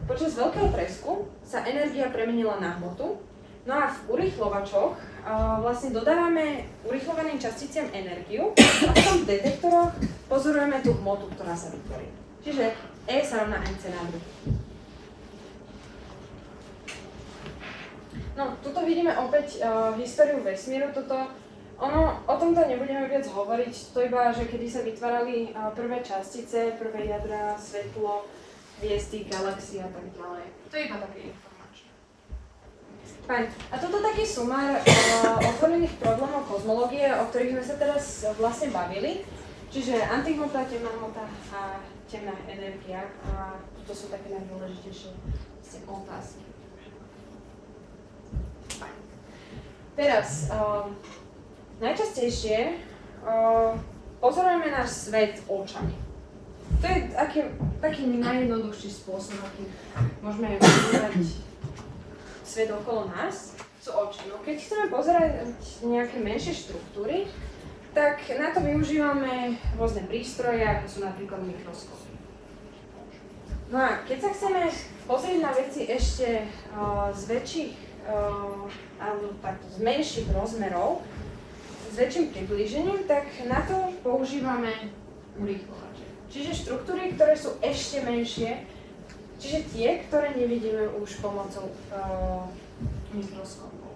S2: počas veľkého tresku sa energia premenila na hmotu, no a v urýchlovačoch vlastne dodávame urýchlovaným časticiam energiu a potom v detektoroch pozorujeme tú hmotu, ktorá sa vytvorí. Čiže E sa rovná mc na druhú. No, tuto vidíme opäť históriu vesmíru. O tomto nebudeme viac hovoriť, to iba, že kedy sa vytvárali prvé častice, prvé jadra, svetlo, hviezdy, galaxie a tak ďalej. To je iba také informačné. Fajn. A toto taký sumár otvorených problémov kozmológie, o ktorých sme sa teraz vlastne bavili. Čiže antihmota, temná hmota a temná energia. A toto sú také najdôležitejšie otázky. Fajn. Teraz, najčastejšie pozorujeme náš svet očami. To je taký najjednoduchší spôsob, aký môžeme pozorovať svet okolo nás, sú oči. No keď chceme pozerať nejaké menšie štruktúry, tak na to využívame rôzne prístroje, ako sú napríklad mikroskopy. No a keď sa chceme pozrieť na veci ešte z väčších, alebo takto z menších rozmerov, s väčším priblížením, tak na to používame urýchlovače. Čiže štruktúry, ktoré sú ešte menšie, čiže tie, ktoré nevidíme už pomocou mikroskopov.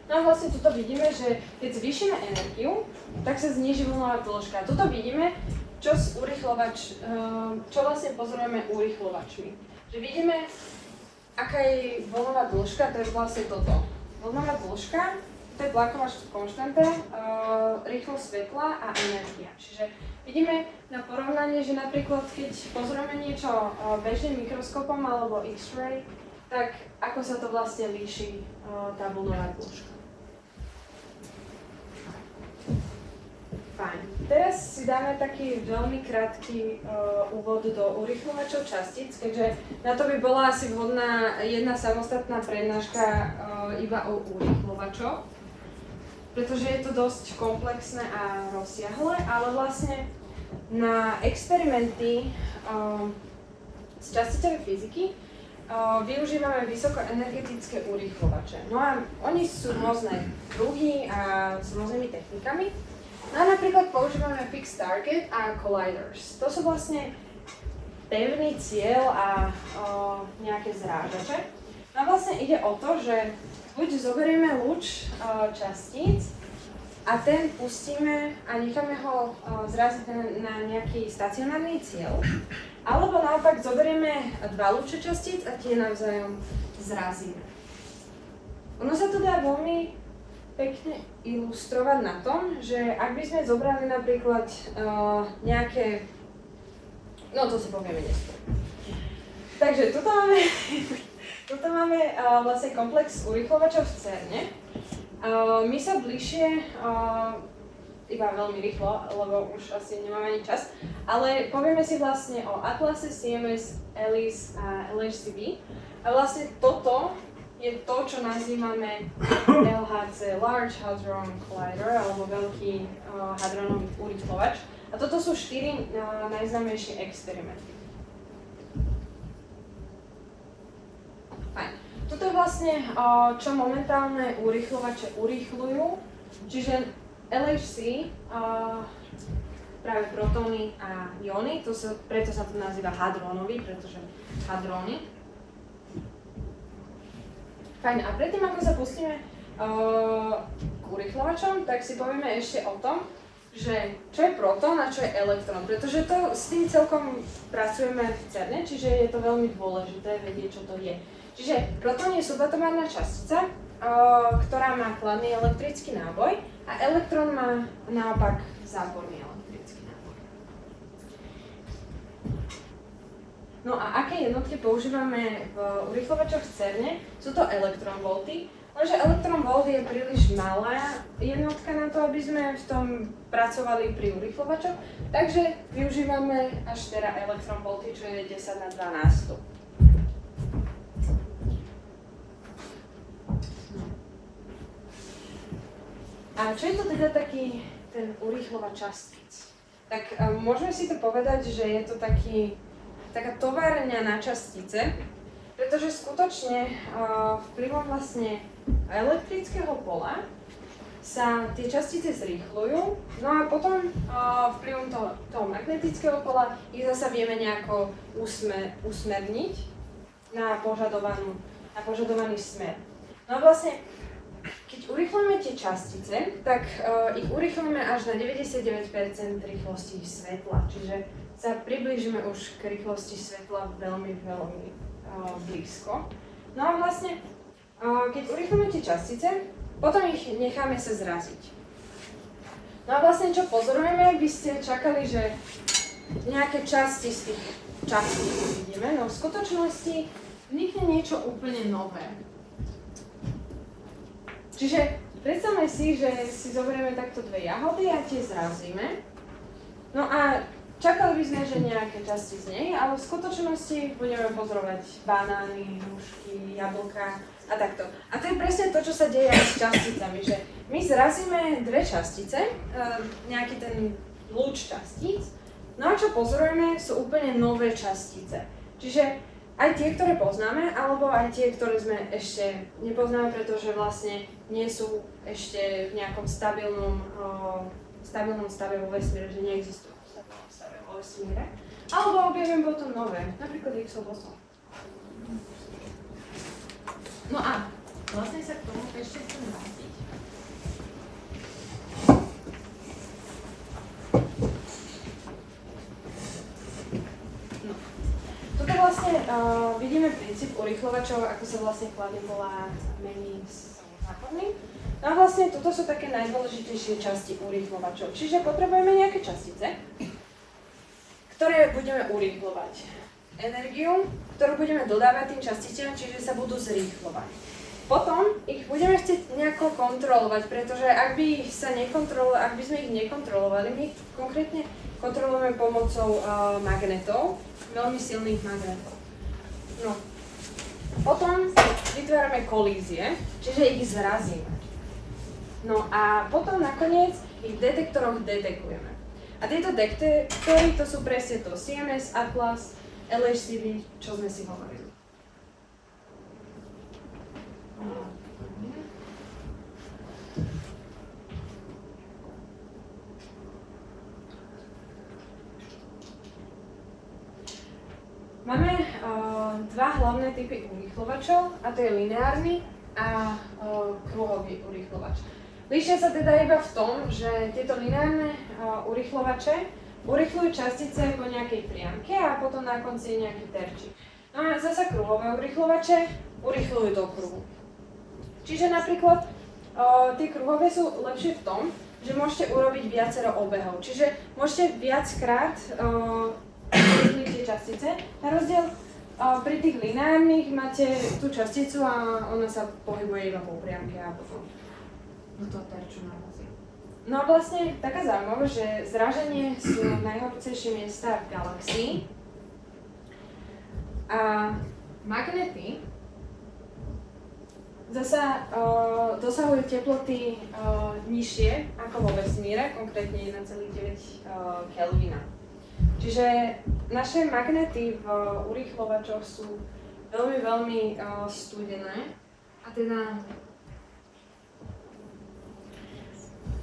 S2: No a vlastne tuto vidíme, že keď zvýšime energiu, tak sa zníži vlnová dĺžka. Tuto vidíme, čo čo vlastne pozorujeme urýchlovačmi. Že vidíme, aká je vlnová dĺžka, to je vlastne toto. Vlnová dĺžka, to je tlakovač konštanta, rýchlosť svetla a energia. Čiže vidíme na porovnanie, že napríklad keď pozorujeme niečo bežným mikroskopom alebo X-ray, tak ako sa to vlastne líši tá vlnová dĺžka. Fajn. Teraz si dáme taký veľmi krátky úvod do urýchlovačov častíc, keďže na to by bola asi vhodná jedna samostatná prednáška iba o urýchlovačoch, pretože je to dosť komplexné a rozsiahle, ale vlastne na experimenty z časticovej fyziky využívame vysokoenergetické urýchlovače. No a oni sú rôzne druhy a s rôznymi technikami. No a napríklad používame fixed target a colliders. To sú vlastne pevný cieľ a nejaké zrážače. No a vlastne ide o to, že buď zoberieme lúč častíc a ten pustíme a necháme ho zraziť na nejaký stacionárny cieľ, alebo naopak zoberieme dva lúče častíc a tie navzájom zrazíme. Ono sa to dá veľmi pekne ilustrovať na tom, že ak by sme zobrali napríklad nejaké, no to si povieme neskôr. Takže tuto máme vlastne komplex urýchlovačov v CERNe. My sa bližšie, iba veľmi rýchlo, lebo už asi nemáme ani čas, ale povieme si vlastne o Atlase, CMS, ELIS a LHCb. A vlastne toto je to, čo nazývame LHC, Large Hadron Collider, alebo veľký hadronový urýchlovač. A toto sú 4 najznámejšie experimenty. Fajn. Toto je vlastne, čo momentálne urýchlovače urýchľujú, čiže LHC, práve protóny a jóny, preto sa to nazýva hadronový, pretože hadróny. Fajn, a predtým ako sa pustíme k urýchlovačom, tak si povieme ešte o tom, že čo je protón a čo je elektrón, pretože s tým celkom pracujeme v CERNe, čiže je to veľmi dôležité vedieť, čo to je. Čiže protón je subatomárna častica, ktorá má kladný elektrický náboj a elektrón má naopak záporný elektrický náboj. No a aké jednotky používame v urýchlovačoch v CERNe? Sú to elektronvolty, lenže elektronvolt je príliš malá jednotka na to, aby sme v tom pracovali pri urýchlovačoch, takže využívame až teda elektronvolty, čo je 10 na 12. A čo je to teda taký ten urýchlovač častíc? Tak môžeme si to povedať, že je to taká továrňa na častice, pretože skutočne vplyvom vlastne elektrického pola sa tie častice zrýchľujú, no a potom vplyvom toho magnetického pola ich zasa vieme nejako usmerniť na požadovaný smer. No a vlastne, keď urýchlujeme tie častice, tak ich urýchlujeme až na 99% rýchlosti svetla, čiže sa priblížime už k rýchlosti svetla veľmi, veľmi blízko. No a vlastne, keď urýchlujeme tie častice, potom ich necháme sa zraziť. No a vlastne, čo pozorujeme, ak by ste čakali, že nejaké časti z tých častíc vidíme, no v skutočnosti vznikne niečo úplne nové. Čiže predstavme si, že si zoberieme takto dve jahody a tie zrazíme. No a čakali by sme, že nejaké časti z nej, ale v skutočnosti budeme pozorovať banány, hrušky, jablká a takto. A to je presne to, čo sa deje aj s časticami, že my zrazíme dve častice, nejaký ten lúč častíc, no a čo pozorujeme, sú úplne nové častice. Čiže aj tie, ktoré poznáme, alebo aj tie, ktoré sme ešte nepoznáme, pretože vlastne nie sú ešte v nejakom stabilnom stave vo vesmíre, že neexistujú. Vesmíre, alebo objavím potom nové, napríklad Higgsov boson. No a vlastne sa k tomu ešte chcem vrátiť. vidíme princíp urýchlovačov, ako sa vlastne kladivová mení s záporným. No a vlastne toto sú také najdôležitejšie časti urýchlovačov. Čiže potrebujeme nejaké častice, ktoré budeme urýchlovať. Energiu, ktorú budeme dodávať tým časticiam, čiže sa budú zrýchlovať. Potom ich budeme chcieť nejako kontrolovať, pretože ak by sme ich nekontrolovali, my konkrétne kontrolujeme pomocou magnetov, veľmi silných magnetov. No. Potom vytvárame kolízie, čiže ich zrazíme. No a potom nakoniec ich v detektoroch detekujeme. A tieto detektory to sú presne to CMS, Atlas, LHCb, čo sme si hovorili. Máme dva hlavné typy urýchlovačov, a to je lineárny a kruhový urýchlovač. Líšia sa teda iba v tom, že tieto lineárne urýchlovače urýchľujú častice po nejakej priamke a potom na konci je nejaký terčík. No a zasa kruhové urýchlovače urýchľujú do kruhu. Čiže napríklad tie kruhové sú lepšie v tom, že môžete urobiť viacero obehov. Čiže môžete viackrát urýchliť tie častice. Na rozdiel pri tých lineárnych máte tú časticu a ona sa pohybuje iba po priamke a potom do toho terču narazí. No a vlastne taká zaujímavosť, že zráženie sú najhorúcejšie miesta v galaxii a magnety zasa dosahujú teploty nižšie ako vo vesmíre, konkrétne 1,9 Kelvina. Čiže naše magnety v urýchlovačoch sú veľmi, veľmi studené a teda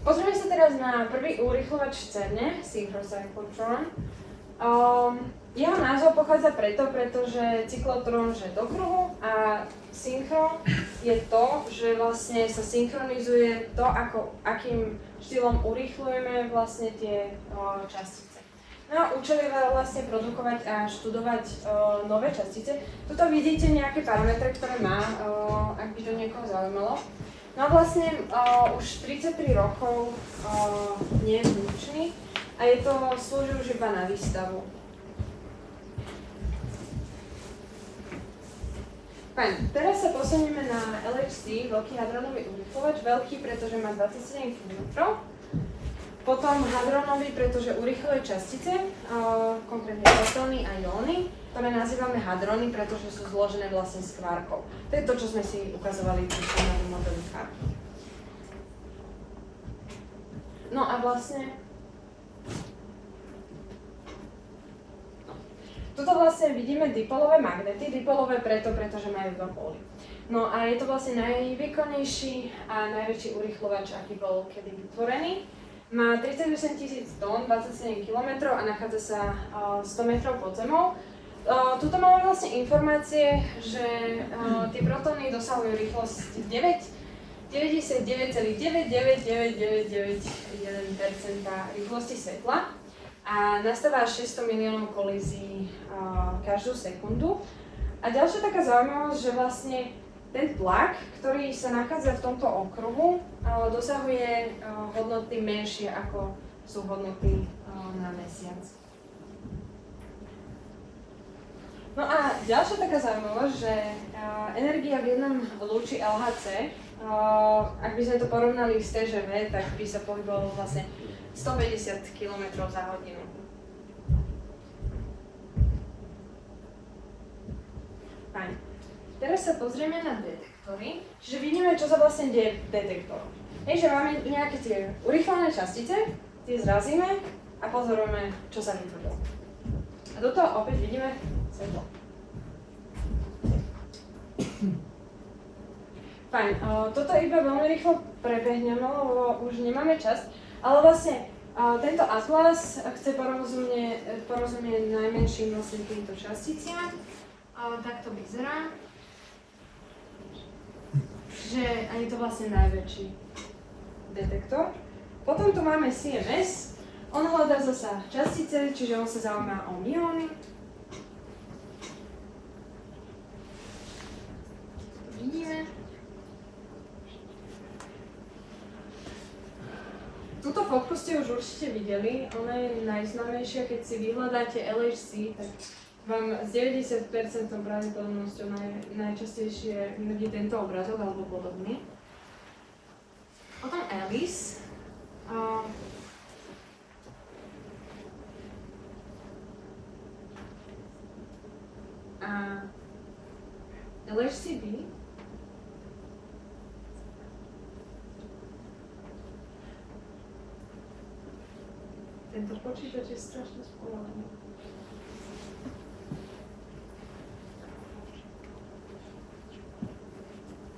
S2: pozrieme sa teraz na prvý urýchlovač v CERNe, synchrocyclotron. Jeho názov pochádza pretože cyklotron je do kruhu a synchro je to, že vlastne sa synchronizuje to, akým štýlom urýchľujeme vlastne tie častice. No a účel je vlastne produkovať a študovať nové častice. Tuto vidíte nejaké parametre, ktoré má, ak by to niekoho zaujímalo. No a vlastne už 33 rokov nie je funkčný a slúži už iba na výstavu. Fajn, teraz sa posunieme na LHC, veľký hadronový urýchlovač, veľký, pretože má 27 km. Potom hadronový, pretože urýchľuje častice, konkrétne protóny a jóny, ktoré nazývame hadrony, pretože sú zložené vlastne z kvárkov. To je to, čo sme si ukazovali pri školnom modeli kvárky. No a vlastne tuto vlastne vidíme dipolové magnety, dipolové pretože majú dva póly. No a je to vlastne najvýkonnejší a najväčší urýchlovač, aký bol kedy vytvorený. Má 38 000 tón, 27 km a nachádza sa 100 metrov pod zemou. Tuto máme vlastne informácie, že tie protóny dosahujú rýchlosť 99,9999991% rýchlosti svetla a nastáva 600 miliónov kolízií každú sekundu. A ďalšia taká zaujímavosť, že vlastne ten tlak, ktorý sa nachádza v tomto okruhu, dosahuje hodnoty menšie ako sú hodnoty na mesiac. No a ďalšia taká zaujímavosť, že energia v jednom lúči LHC, ak by sme to porovnali s TGV, tak by sa pohybovalo vlastne 150 km za hodinu. Fajn. Teraz sa pozrieme na detektory, čiže vidíme, čo sa vlastne deje v detektoroch. Že máme nejaké tie urýchlené častice, tie zrazíme a pozorujeme, čo sa vytvorilo. A do toho opäť vidíme svetlo. Fajn, toto iba veľmi rýchlo prebehneme, lebo už nemáme čas, ale vlastne tento atlas chce porozumieť najmenším vlastne týmto časticiam. Tak to vyzerá. Že je to vlastne najväčší detektor. Potom tu máme CMS. On hľadá zasa častice, čiže on sa zaujíma o myóny. vidíme. Túto fotku ste už určite videli, ona je najznámejšia, keď si vyhľadáte LHC, tak vám s 90% pravdepodobnosťou najčastejšie vyhodí tento obrazok alebo podobný. Potom Alice. A LHCb. Tento počítač je strašne spomalený.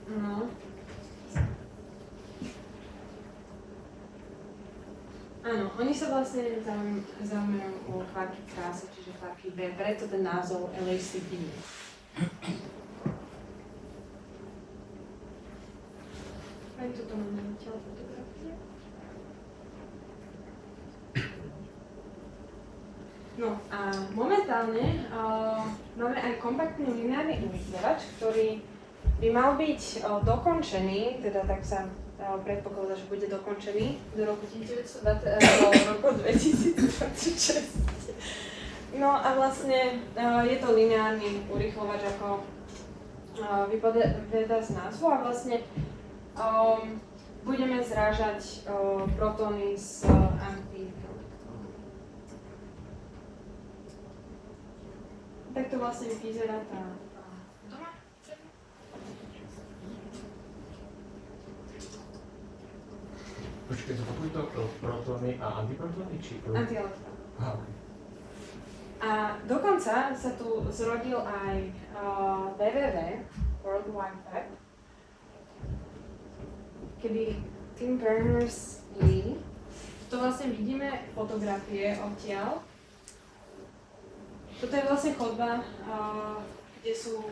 S2: No. Áno, oni sa vlastne zaujímajú o kvárky krásy, čiže kvárky B, preto ten názov LHCb. Aj toto máme zatiaľ fotografie. No a momentálne máme aj kompaktný lineárny urychľovač, ktorý by mal byť dokončený, teda tak sa predpokladá, že bude dokončený do roku 2026. No a vlastne je to lineárny urychľovač, ako vypoveda z názvu, a vlastne budeme zrážať protóny z antielektrónov. Tak to vlastne vyzerá tá doma.
S5: Počkaj, zopakuj to, protóny a antiprotóny, či?
S2: Antielektróny.
S5: Aha, okay.
S2: A dokonca sa tu zrodil aj WWW, World Wide Web, kedy Tim Berners-Lee, to vlastne vidíme fotografie odtiaľ. Toto je vlastne chodba, kde sú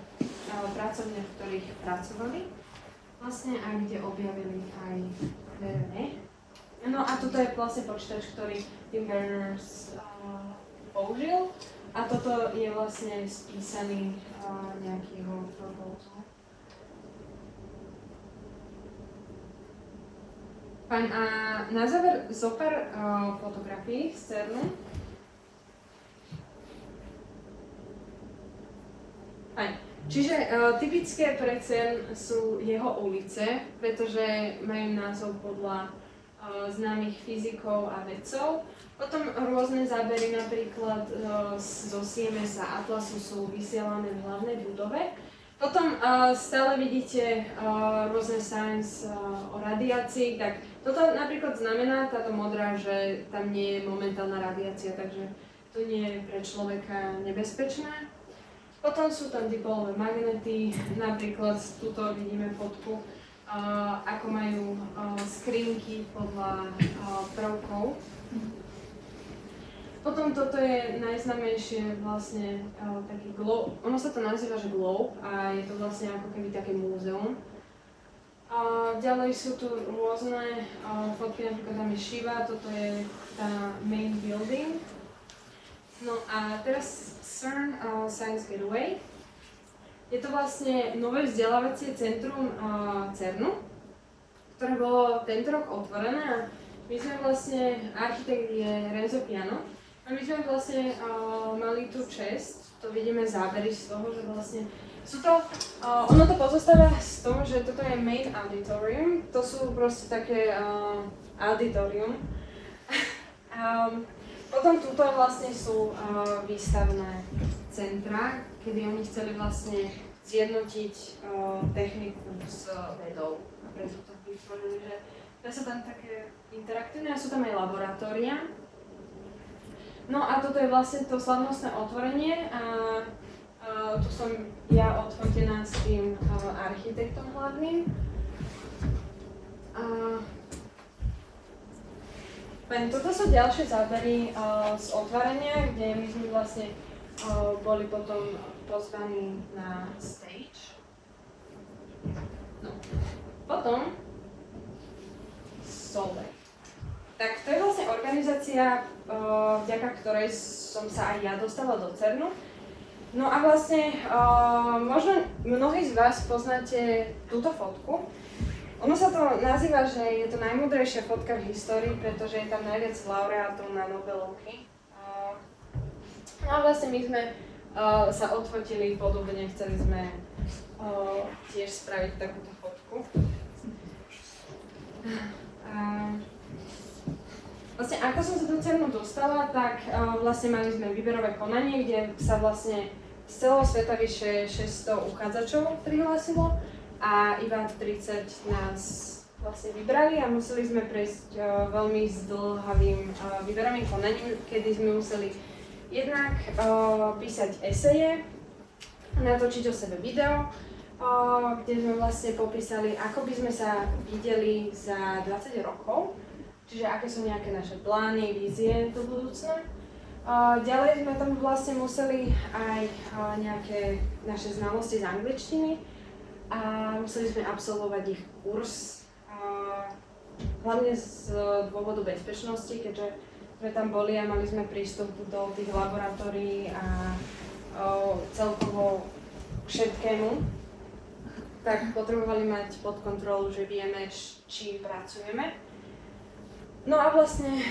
S2: pracovne, v ktorých pracovali, vlastne a kde objavili aj WWW. No a toto je vlastne počítač, ktorý Tim Berners použil, a toto je vlastne spísaný nejakého proposal. Fajn, a na záver zopár fotografií z CERNu. Fajn. Čiže typické pre CERN sú jeho ulice, pretože majú názov podľa známych fyzikov a vedcov. Potom rôzne zábery, napríklad zo Siemens a Atlasu, sú vysielané v hlavnej budove. Potom stále vidíte rôzne science o radiácii, tak toto napríklad znamená, táto modrá, že tam nie je momentálna radiácia, takže to nie je pre človeka nebezpečné. Potom sú tam dipolové magnety, napríklad tuto vidíme fotku, ako majú skrinky podľa prvkov. Potom toto je najznámejšie vlastne taký globe, ono sa to nazýva, že globe, a je to vlastne ako keby také múzeum. Ďalej sú tu rôzne fotky, napríklad tam je Shiva, toto je tá main building. No a teraz CERN Science Gateway. Je to vlastne nové vzdelávacie centrum CERNu, ktoré bolo tento rok otvorené, a my sme vlastne, architekt je Renzo Piano, a my sme vlastne mali tú česť, to vidíme zábery z toho, že vlastne sú to, ono to pozostáva z toho, že toto je main auditorium, to sú proste také auditorium. Potom tuto vlastne sú výstavné centra, kedy oni chceli vlastne zjednotiť techniku s vedou. A preto to vytvorili, že sú tam také interaktívne a sú tam aj laboratória. No a toto je vlastne to slavnostné otvorenie, a tu som ja odfotená s tým architektom hlavným. Toto sú ďalšie zábery z otvárania, kde my sme vlastne boli potom pozvaní na stage. No. Potom Solveig. Tak to je vlastne organizácia, vďaka ktorej som sa aj ja dostala do CERNu. No a vlastne možno mnohí z vás poznáte túto fotku. Ono sa to nazýva, že je to najmúdrejšia fotka v histórii, pretože je tam najviac laureátov na Nobelovky. No a vlastne my sme sa odfotili podobne, chceli sme tiež spraviť takúto fotku. Vlastne ako som sa do cenu dostala, tak vlastne mali sme výberové konanie, kde sa vlastne z celého sveta vyše 600 uchádzačov prihlásilo a iba 30 nás vlastne vybrali a museli sme prejsť veľmi zdĺhavým výberovým konaním, kedy sme museli jednak písať eseje, natočiť o sebe video, kde sme vlastne popísali, ako by sme sa videli za 20 rokov, čiže aké sú nejaké naše plány, vízie do budúcna. Ďalej sme tam vlastne museli aj nejaké naše znalosti z angličtiny a museli sme absolvovať ich kurz, hlavne z dôvodu bezpečnosti, keďže sme tam boli a mali sme prístup do tých laboratórií a celkovo všetkému, tak potrebovali mať pod kontrolu, že vieme, s čím pracujeme. No a vlastne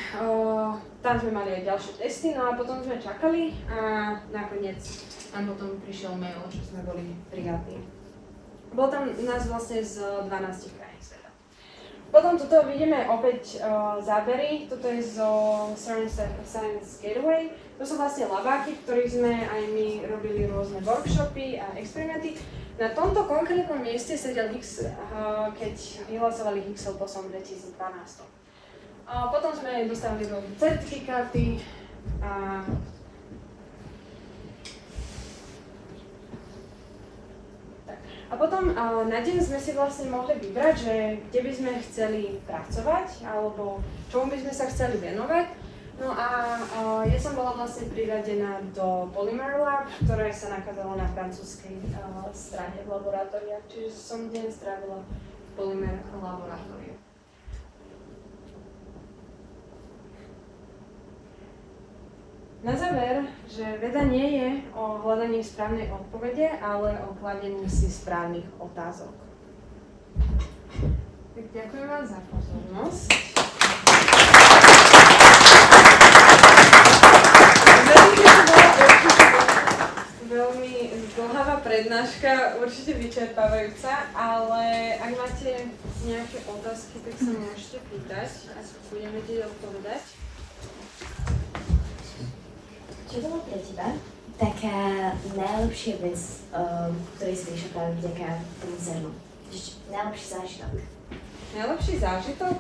S2: tam sme mali aj ďalšie testy, no a potom sme čakali a nakoniec nám potom prišiel mail, že sme boli prijatí. Bol tam nás vlastne z 12 krajín sveta. Potom tuto vidíme opäť zábery, toto je zo Science Gateway. To sú vlastne labáky, v ktorých sme aj my robili rôzne workshopy a experimenty. Na tomto konkrétnom mieste sedel Higgs, keď vyhlasovali Higgsov bosom v 2012. Potom sme dostali rôzne certifikáty a potom na deň sme si vlastne mohli vybrať, že kde by sme chceli pracovať alebo čomu by sme sa chceli venovať. No a ja som bola vlastne priradená do Polymer Lab, ktoré sa nachádzalo na francúzskej strane v laboratóriách, čiže som deň strávila v Polymer laboratóriu. Na záver, že veda nie je o hľadaní správnej odpovede, ale o kladení si správnych otázok. Tak ďakujem vám za pozornosť. Veľmi zdĺhavá prednáška, určite vyčerpávajúca, ale ak máte nejaké otázky, tak sa môžete pýtať a budeme vedieť odpovedať.
S4: Čo bolo pre teba taká najlepšia vec, ktorej si vyšla práve vďaka tomu CERNu? Najlepší zážitok?
S2: Najlepší zážitok?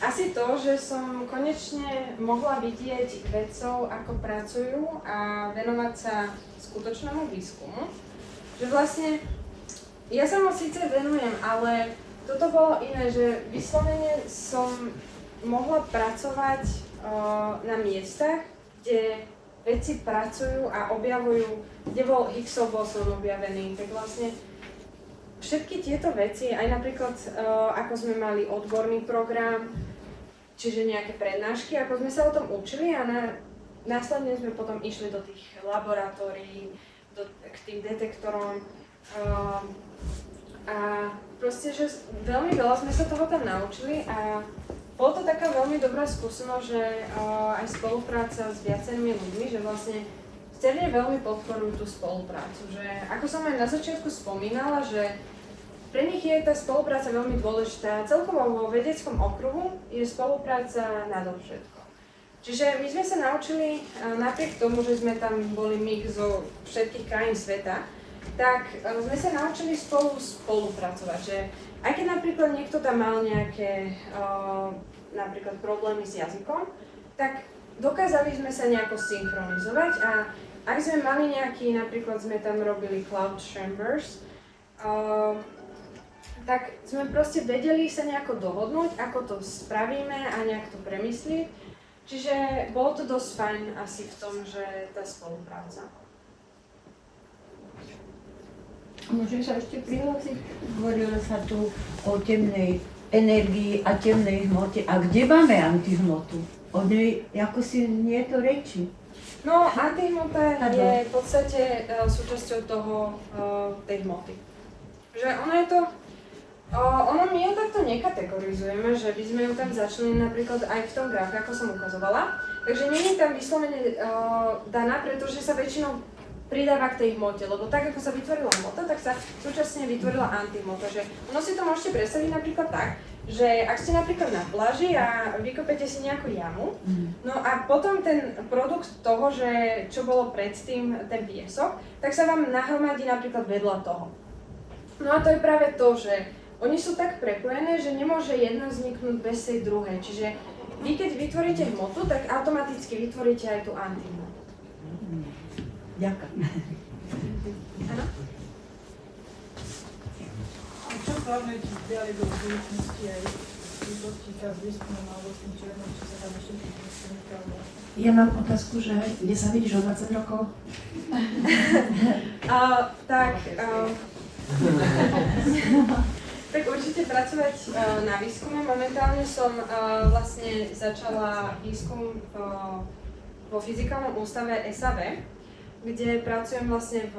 S2: Asi to, že som konečne mohla vidieť vedcov, ako pracujú a venovať sa skutočnému výskumu. Že vlastne, ja sa mu síce venujem, ale toto bolo iné, že vyslovene som mohla pracovať na miestach, kde vedci pracujú a objavujú, kde bol Higgsov boson objavený. Tak vlastne všetky tieto veci, aj napríklad ako sme mali odborný program, čiže nejaké prednášky, ako sme sa o tom učili a následne sme potom išli do tých laboratórií, k tým detektorom a proste, že veľmi veľa sme sa toho tam naučili a bolo to taká veľmi dobrá skúsenosť, že aj spolupráca s viacerými ľuďmi, že vlastne v CERNe veľmi podporujú tú spoluprácu, že ako som aj na začiatku spomínala, že pre nich je tá spolupráca veľmi dôležitá. Celkovo vo vedeckom okruhu je spolupráca nadovšetko. Čiže my sme sa naučili, napriek tomu, že sme tam boli mix zo všetkých krajín sveta, tak sme sa naučili spolupracovať, že aj keď napríklad niekto tam mal nejaké napríklad problémy s jazykom, tak dokázali sme sa nejako synchronizovať a ak sme mali nejaký, napríklad sme tam robili cloud chambers, tak sme proste vedeli sa nejako dohodnúť, ako to spravíme a nejak to premyslieť. Čiže bolo to dosť fajn asi v tom, že tá spolupráca.
S3: Môžem sa ešte prihlásiť? Hovorilo sa tu o temnej energii a temnej hmote. A kde máme antihmotu? O nej ako si nie je to reči.
S2: No, antihmota je v podstate súčasťou tej hmoty. Že ono je to, my ju takto nekategorizujeme, že by sme ju tam začali napríklad aj v tom grafe, ako som ukazovala. Takže nie je tam vyslovene daná, pretože sa väčšinou pridáva k tej hmote, lebo tak ako sa vytvorila hmota, tak sa súčasne vytvorila antihmota. Že ono si to môžete predstaviť napríklad tak, že ak ste napríklad na pláži a vykopete si nejakú jamu, no a potom ten produkt toho, že čo bolo predtým ten piesok, tak sa vám nahromadí napríklad vedľa toho. No a to je práve to, že oni sú tak prepojené, že nemôže jedna vzniknúť bez tej druhej. Čiže vy keď vytvoríte hmotu, tak automaticky vytvoríte aj tú antihmotu.
S3: Ďakujem.
S2: Áno?
S6: A čo plánujete ďalej do budúcnosti aj výpočíta s výskumom alebo s tým černom, čo sa tam ešte vyskúšalo?
S7: Ja mám otázku, že kde sa vidíš o 20 rokov?
S2: Tak určite pracovať na výskume. Momentálne som vlastne začala výskum vo fyzikálnom ústave SAV, kde pracujem vlastne v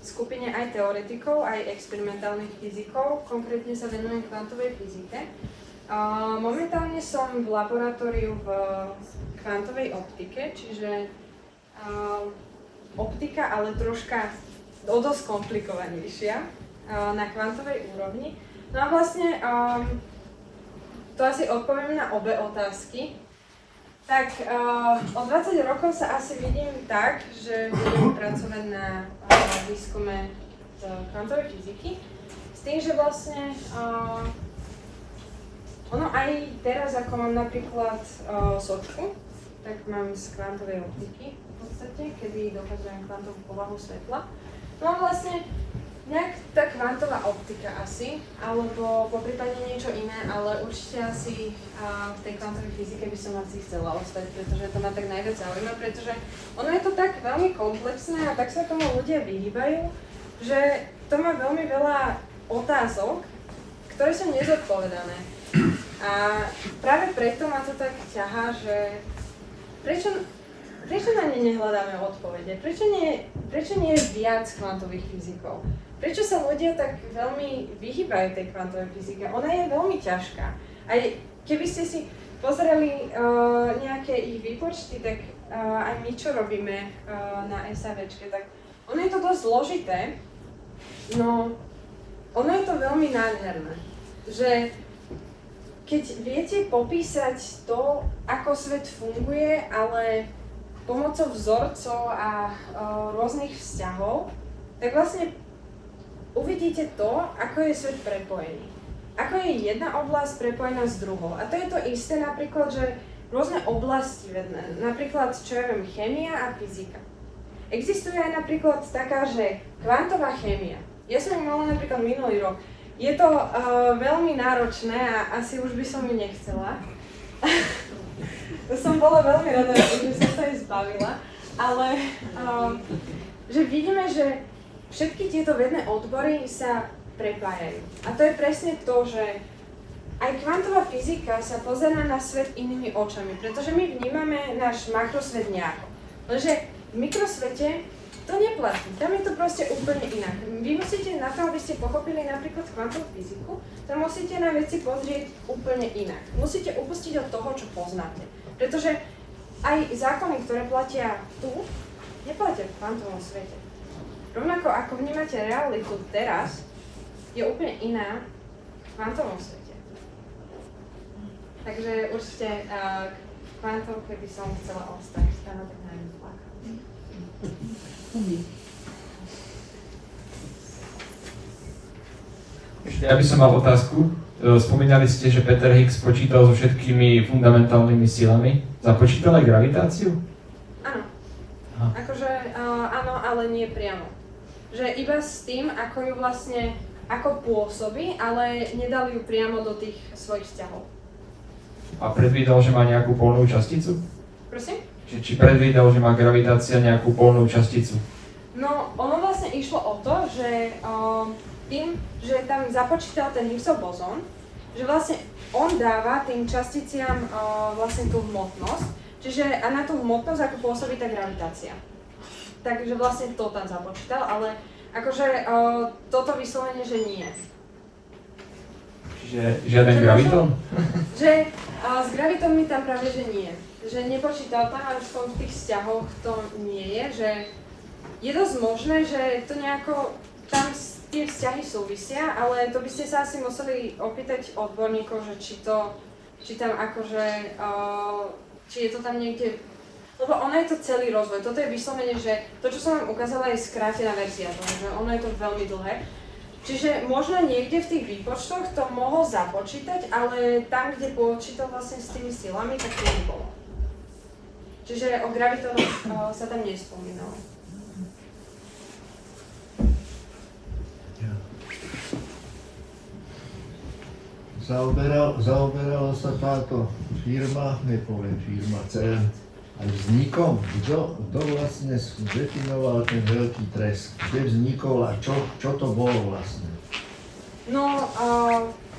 S2: skupine aj teoretikov, aj experimentálnych fyzikov. Konkrétne sa venujem kvantovej fyzike. Momentálne som v laboratóriu v kvantovej optike, čiže optika, ale troška dosť komplikovanejšia na kvantovej úrovni. No a vlastne to asi odpoviem na obe otázky. Tak o 20 rokov sa asi vidím tak, že budem pracovať na výskume z kvantovej fyziky. S tým, že vlastne ono aj teraz, ako mám napríklad sočku, tak mám z kvantovej optiky v podstate, kedy dokazujem kvantovú povahu svetla. No a vlastne nejak tá kvantová optika asi, alebo poprípadne niečo iné, ale určite asi v tej kvantovej fyzike by som asi chcela ostať, pretože to ma tak najviac zaujíma, pretože ono je to tak veľmi komplexné a tak sa tomu ľudia vyhýbajú, že to má veľmi veľa otázok, ktoré sú nezodpovedané. A práve preto ma to tak ťahá, že prečo na ne nehľadáme odpovede? Prečo nie je viac kvantových fyzikov? Prečo sa ľudia tak veľmi vyhýbajú tej kvantovej fyzike? Ona je veľmi ťažká. Aj keby ste si pozreli nejaké ich výpočty, tak aj my čo robíme na SAVčke, tak ono je to dosť zložité, no ono je to veľmi nádherné, že keď viete popísať to, ako svet funguje, ale pomocou vzorcov a rôznych vzťahov, tak vlastne uvidíte to, ako je svet prepojený. Ako je jedna oblasť prepojená s druhou. A to je to isté napríklad, že rôzne oblasti vedné, napríklad, čo ja viem, chémia a fyzika. Existuje aj napríklad taká, že kvantová chémia. Ja som ju mala napríklad minulý rok. Je to veľmi náročné a asi už by som ju nechcela. To som bola veľmi rada, že som sa jej zbavila, ale že vidíme, že všetky tieto vedné odbory sa prepájajú. A to je presne to, že aj kvantová fyzika sa pozerá na svet inými očami, pretože my vnímame náš makrosvet nejako. Lenže v mikrosvete to neplatí, tam je to proste úplne inak. Vy musíte na to, aby ste pochopili napríklad kvantovú fyziku, tam musíte na veci pozrieť úplne inak. Musíte upustiť od toho, čo poznáte. Pretože aj zákony, ktoré platia tu, neplatia v kvantovom svete. Rovnako ako vnímate realitu teraz, je úplne iná v kvantovom svete. Takže určite k kvantovke by som chcela ostať, stále tak najmä plakám.
S1: Ja by som mal otázku. Spomínali ste, že Peter Higgs počítal so všetkými fundamentálnymi silami. Započítal aj gravitáciu?
S2: Áno.
S1: Aha.
S2: Akože áno, ale nie priamo. Že iba s tým, ako ju vlastne, ako pôsobí, ale nedali ju priamo do tých svojich vzťahov.
S1: A predvídal, že má nejakú polnú časticu?
S2: Prosím?
S1: Či predvídal, že má gravitácia nejakú polnú časticu?
S2: No, ono vlastne išlo o to, že tým, že tam započítal ten Higgsov bozón, že vlastne on dáva tým časticiam vlastne tú hmotnosť, čiže a na tú hmotnosť ako pôsobí tá gravitácia. Takže vlastne to tam započítal, ale akože toto vyslovene, že nie.
S1: Čiže žiaden
S2: Že
S1: graviton?
S2: Že s gravitom mi tam práve, že nie. Že nepočítal tam, ale v tých vzťahoch to nie je, že je dosť možné, že to nejako tam tie vzťahy súvisia, ale to by ste sa asi museli opýtať odborníkov, že či tam akože, či je to tam niekde, lebo ono je to celý rozvoj. Toto je vyslovene, že to, čo som vám ukázala, je skrátená verzia toho, že ono je to veľmi dlhé. Čiže možno niekde v tých výpočtoch to mohol započítať, ale tam, kde počítal vlastne s tými silami, tak to nebolo. Čiže o gravitonoch sa tam nespomínalo.
S8: Zaoberala sa táto firma, nepoviem firma, CERN, aj vznikom. Kto vlastne definoval ten veľký tresk? Kde vznikol a čo to bolo vlastne?
S2: No,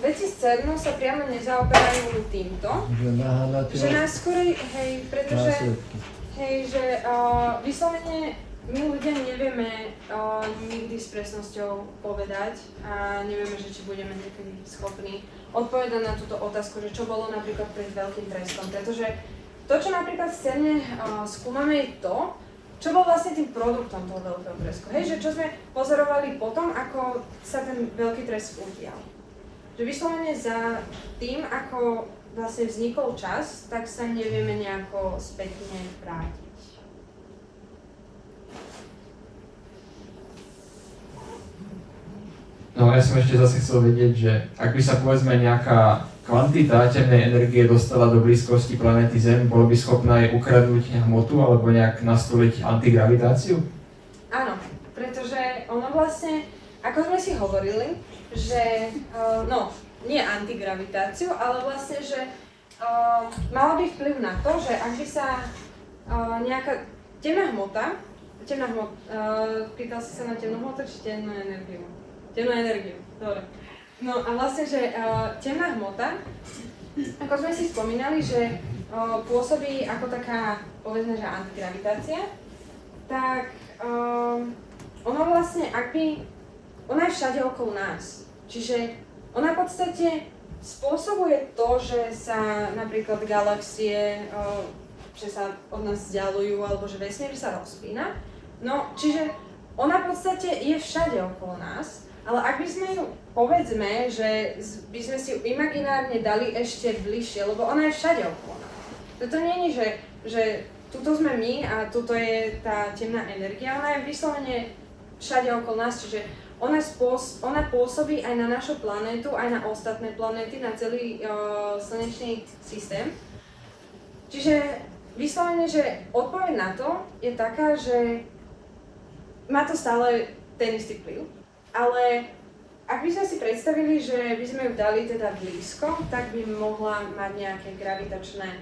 S2: veci z CERNu sa priamo nezaoberajú týmto.
S8: Že naháňate
S2: Že náskorej, hej, pretože,
S8: následky.
S2: hej, že vyslovene my ľudia nevieme nikdy s presnosťou povedať a nevieme, že či budeme niekedy schopní odpovedať na túto otázku, že čo bolo napríklad pred veľkým trestom, pretože to, čo napríklad v CERNe skúmame, je to, čo bol vlastne tým produktom toho veľkého tresku. Hej, že čo sme pozorovali potom, ako sa ten veľký tresk udial. Že vyslovene za tým, ako vlastne vznikol čas, tak sa nevieme nejako spätne vrátiť.
S1: No ja som ešte zase chcel vedieť, že ak by sa povedzme nejaká kvantita temnej energie dostala do blízkosti planéty Zem, bolo by schopná jej ukradnúť hmotu alebo nejak nastoliť antigravitáciu?
S2: Áno, pretože ono vlastne, ako sme si hovorili, že, no, nie antigravitáciu, ale vlastne, že mala by vplyv na to, že ak by sa nejaká temná hmota, pýtal si sa na temnú hmotu či temnú energiu? Temnú energiu, dobre. No a vlastne, že temná hmota, ako sme si spomínali, že pôsobí ako taká, povedzme, že antigravitácia, tak ona vlastne, ona je všade okolo nás. Čiže ona v podstate spôsobuje to, že sa napríklad galaxie, že sa od nás vzdialujú, alebo že vesmír sa rozpína. No, čiže ona v podstate je všade okolo nás. Ale ak by sme ju, povedzme, že by sme si ju imaginárne dali ešte bližšie, lebo ona je všade okolo nás. To nie je, že tuto sme my a tuto je tá temná energia, ona je vyslovene všade okolo nás, čiže ona pôsobí aj na našu planétu, aj na ostatné planéty, na celý slnečný systém. Čiže vyslovene, že odpoveď na to je taká, že má to stále ten istý vplyv. Ale ak by sme si predstavili, že by sme ju dali teda blízko, tak by mohla mať nejaké gravitačné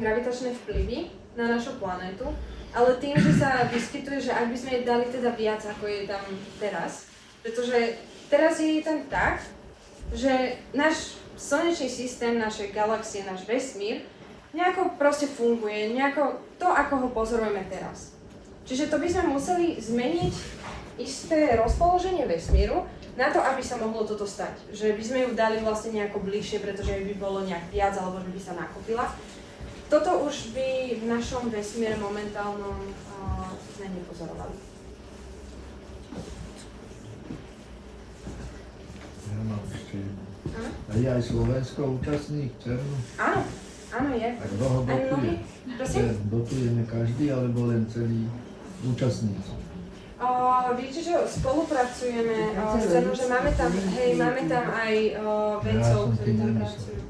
S2: gravitačné vplyvy na našu planétu. Ale tým, že sa vyskytuje, že ak by sme jej dali teda viac, ako je tam teraz, pretože teraz je tam tak, že náš slnečný systém, naše galaxie, náš vesmír nejako proste funguje, nejako to, ako ho pozorujeme teraz. Čiže to by sme museli zmeniť isté rozpoloženie vesmíru na to, aby sa mohlo toto stať. Že by sme ju dali vlastne nejako bližšie, pretože by bolo nejak viac, alebo že by sa nakopila. Toto už by v našom vesmíre momentálnom sme nepozorovali.
S8: Ja mám ešte jednu. A je aj Slovensko účastník CERNu?
S2: Áno, áno je.
S8: A kto ho
S2: Aj mnohí,
S8: dotuje?
S2: prosím?
S8: Dotujeme každý, alebo len celý účastníci?
S2: Viete, že spolupracujeme s CERNom, že máme tam aj vedcov, ktorí tam pracujú.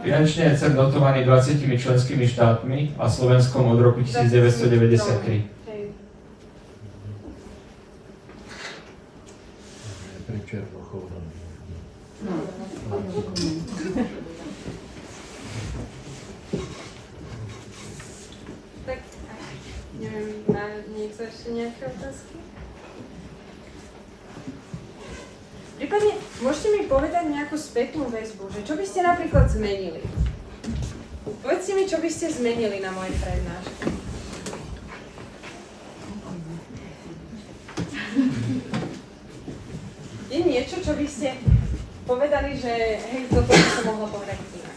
S1: Finančne je CERN dotovaný 20 členskými štátmi a Slovenskom od roku 1993.
S8: Pre Černochov.
S2: Tak, neviem, má niekto ešte nejaké otázky? môžete mi povedať nejakú spätnú väzbu, že čo by ste napríklad zmenili? Povedzte mi, čo by ste zmenili na mojej prednáške. Je niečo, čo by ste povedali, že hej, toto by som mohla povedať inak?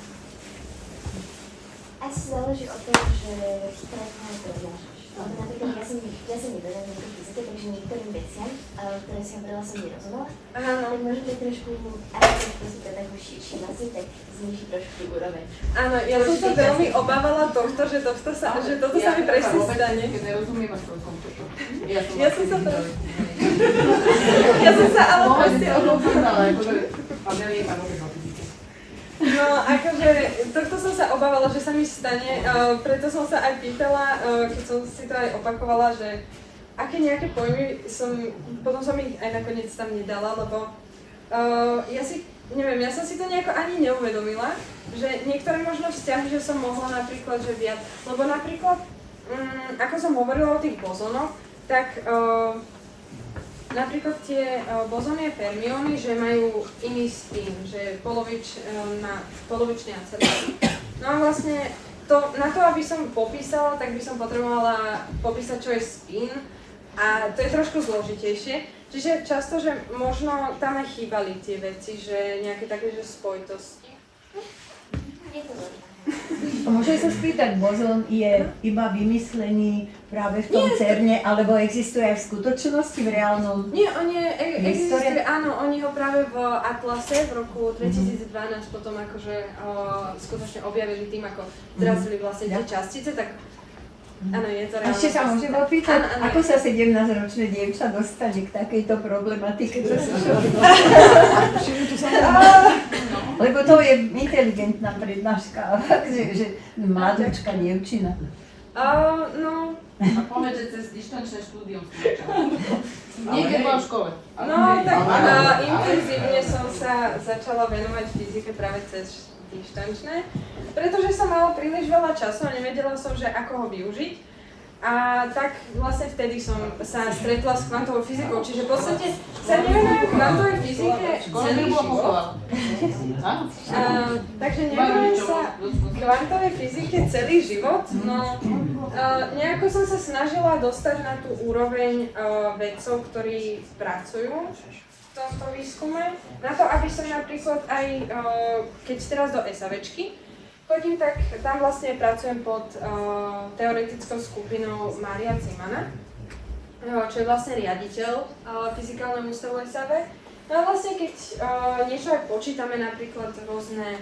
S4: Asi záleží od toho, že ktoré prednášaš. Napríklad ja som nevedela nejaké fyzike, takže niektorým veciam, ktoré si hovorila, som nerozumela.
S2: Áno.
S4: Tak možno byť trošku, aj trošku si to takú širší vlastne, tak zniží trošku tú úroveň.
S2: Áno, ja som sa veľmi obávala tohto, že toto sa mi presne stane.
S6: Nerozumiem a som toto.
S2: Ja som sa ale proste
S6: ale akože panely a robím o fyzike.
S2: No, akože, tohto som sa obávala, že sa mi stane, preto som sa aj pýtala, keď som si to aj opakovala, že aké nejaké pojmy potom som ich aj nakoniec tam nedala, lebo ja som si to nejako ani neuvedomila, že niektoré možno vzťahy, že som mohla napríklad, že viac, lebo napríklad, ako som hovorila o tých bozonoch, tak napríklad tie bozóny a fermióny, že majú iný spin, že polovičný a celý. No a vlastne na to, aby som popísala, tak by som potrebovala popísať, čo je spin a to je trošku zložitejšie. Čiže často, že možno tam aj chýbali tie veci, že nejaké také, že spojitosti.
S4: Je to zložité.
S9: Môžem sa spýtať, bozón je iba vymyslený práve v tom CERNe, alebo existuje aj v skutočnosti, v reálnom?
S2: Nie, existuje, áno, oni ho práve v Atlase v roku 2012 potom akože skutočne objavili tým, ako zrazili vlastne tie častice, tak áno, je to reálne.
S9: Ešte sa môžem opýtať,
S2: Áno,
S9: ako sa 17-ročné dievča dostane k takejto problematike? Lebo to je inteligentná prednáška, že mladúčka dievčina.
S2: No,
S6: A povedz, že cez dištančné štúdium skúšala. Nie, keď bola v škole.
S2: no tak intenzívne som sa začala venovať fyzike práve cez dištančné, pretože som mala príliš veľa času a nevedela som, že ako ho využiť. A tak vlastne vtedy som sa stretla s kvantovou fyzikou, čiže v podstate sa nevenujem kvantovej fyzike celý život. Takže nevenujem sa kvantovej fyzike celý život, no nejako som sa snažila dostať na tú úroveň vedcov, ktorí pracujú v tomto výskume, na to, aby som napríklad aj, keď teraz do SAVčky chodím, tak tam vlastne pracujem pod teoretickou skupinou Mária Cimana, čo je vlastne riaditeľ fyzikálneho ústavu SAV. No a vlastne keď niečo aj počítame, napríklad rôzne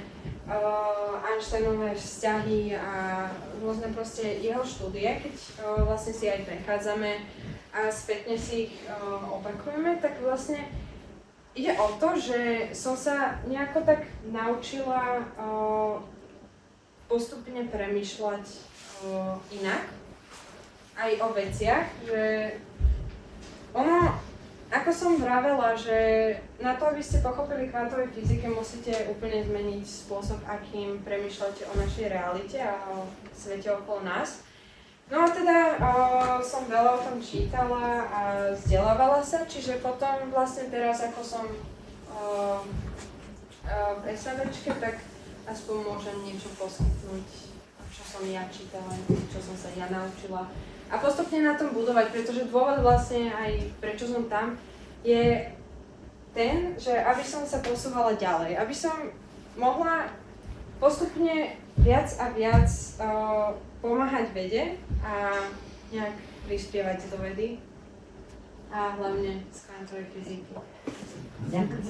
S2: Einsteinové vzťahy a rôzne proste jeho štúdie, keď vlastne si aj prechádzame a spätne si ich opakujeme, tak vlastne ide o to, že som sa nejako tak naučila postupne premýšľať inak, aj o veciach, že ono, ako som vravela, že na to, aby ste pochopili kvantovej fyzike, musíte úplne zmeniť spôsob, akým premýšľate o našej realite a o svete okolo nás. No a teda som veľa o tom čítala a vzdelávala sa, čiže potom vlastne teraz, ako som v SAVčke, tak aspoň môžem niečo poskytnúť, čo som ja čítala, čo som sa ja naučila. A postupne na tom budovať, pretože dôvod vlastne aj prečo som tam, je ten, že aby som sa posúvala ďalej, aby som mohla postupne viac a viac pomáhať vede a nejak prispievať do vedy a hlavne z kvantovej fyziky.
S9: Ďakujem.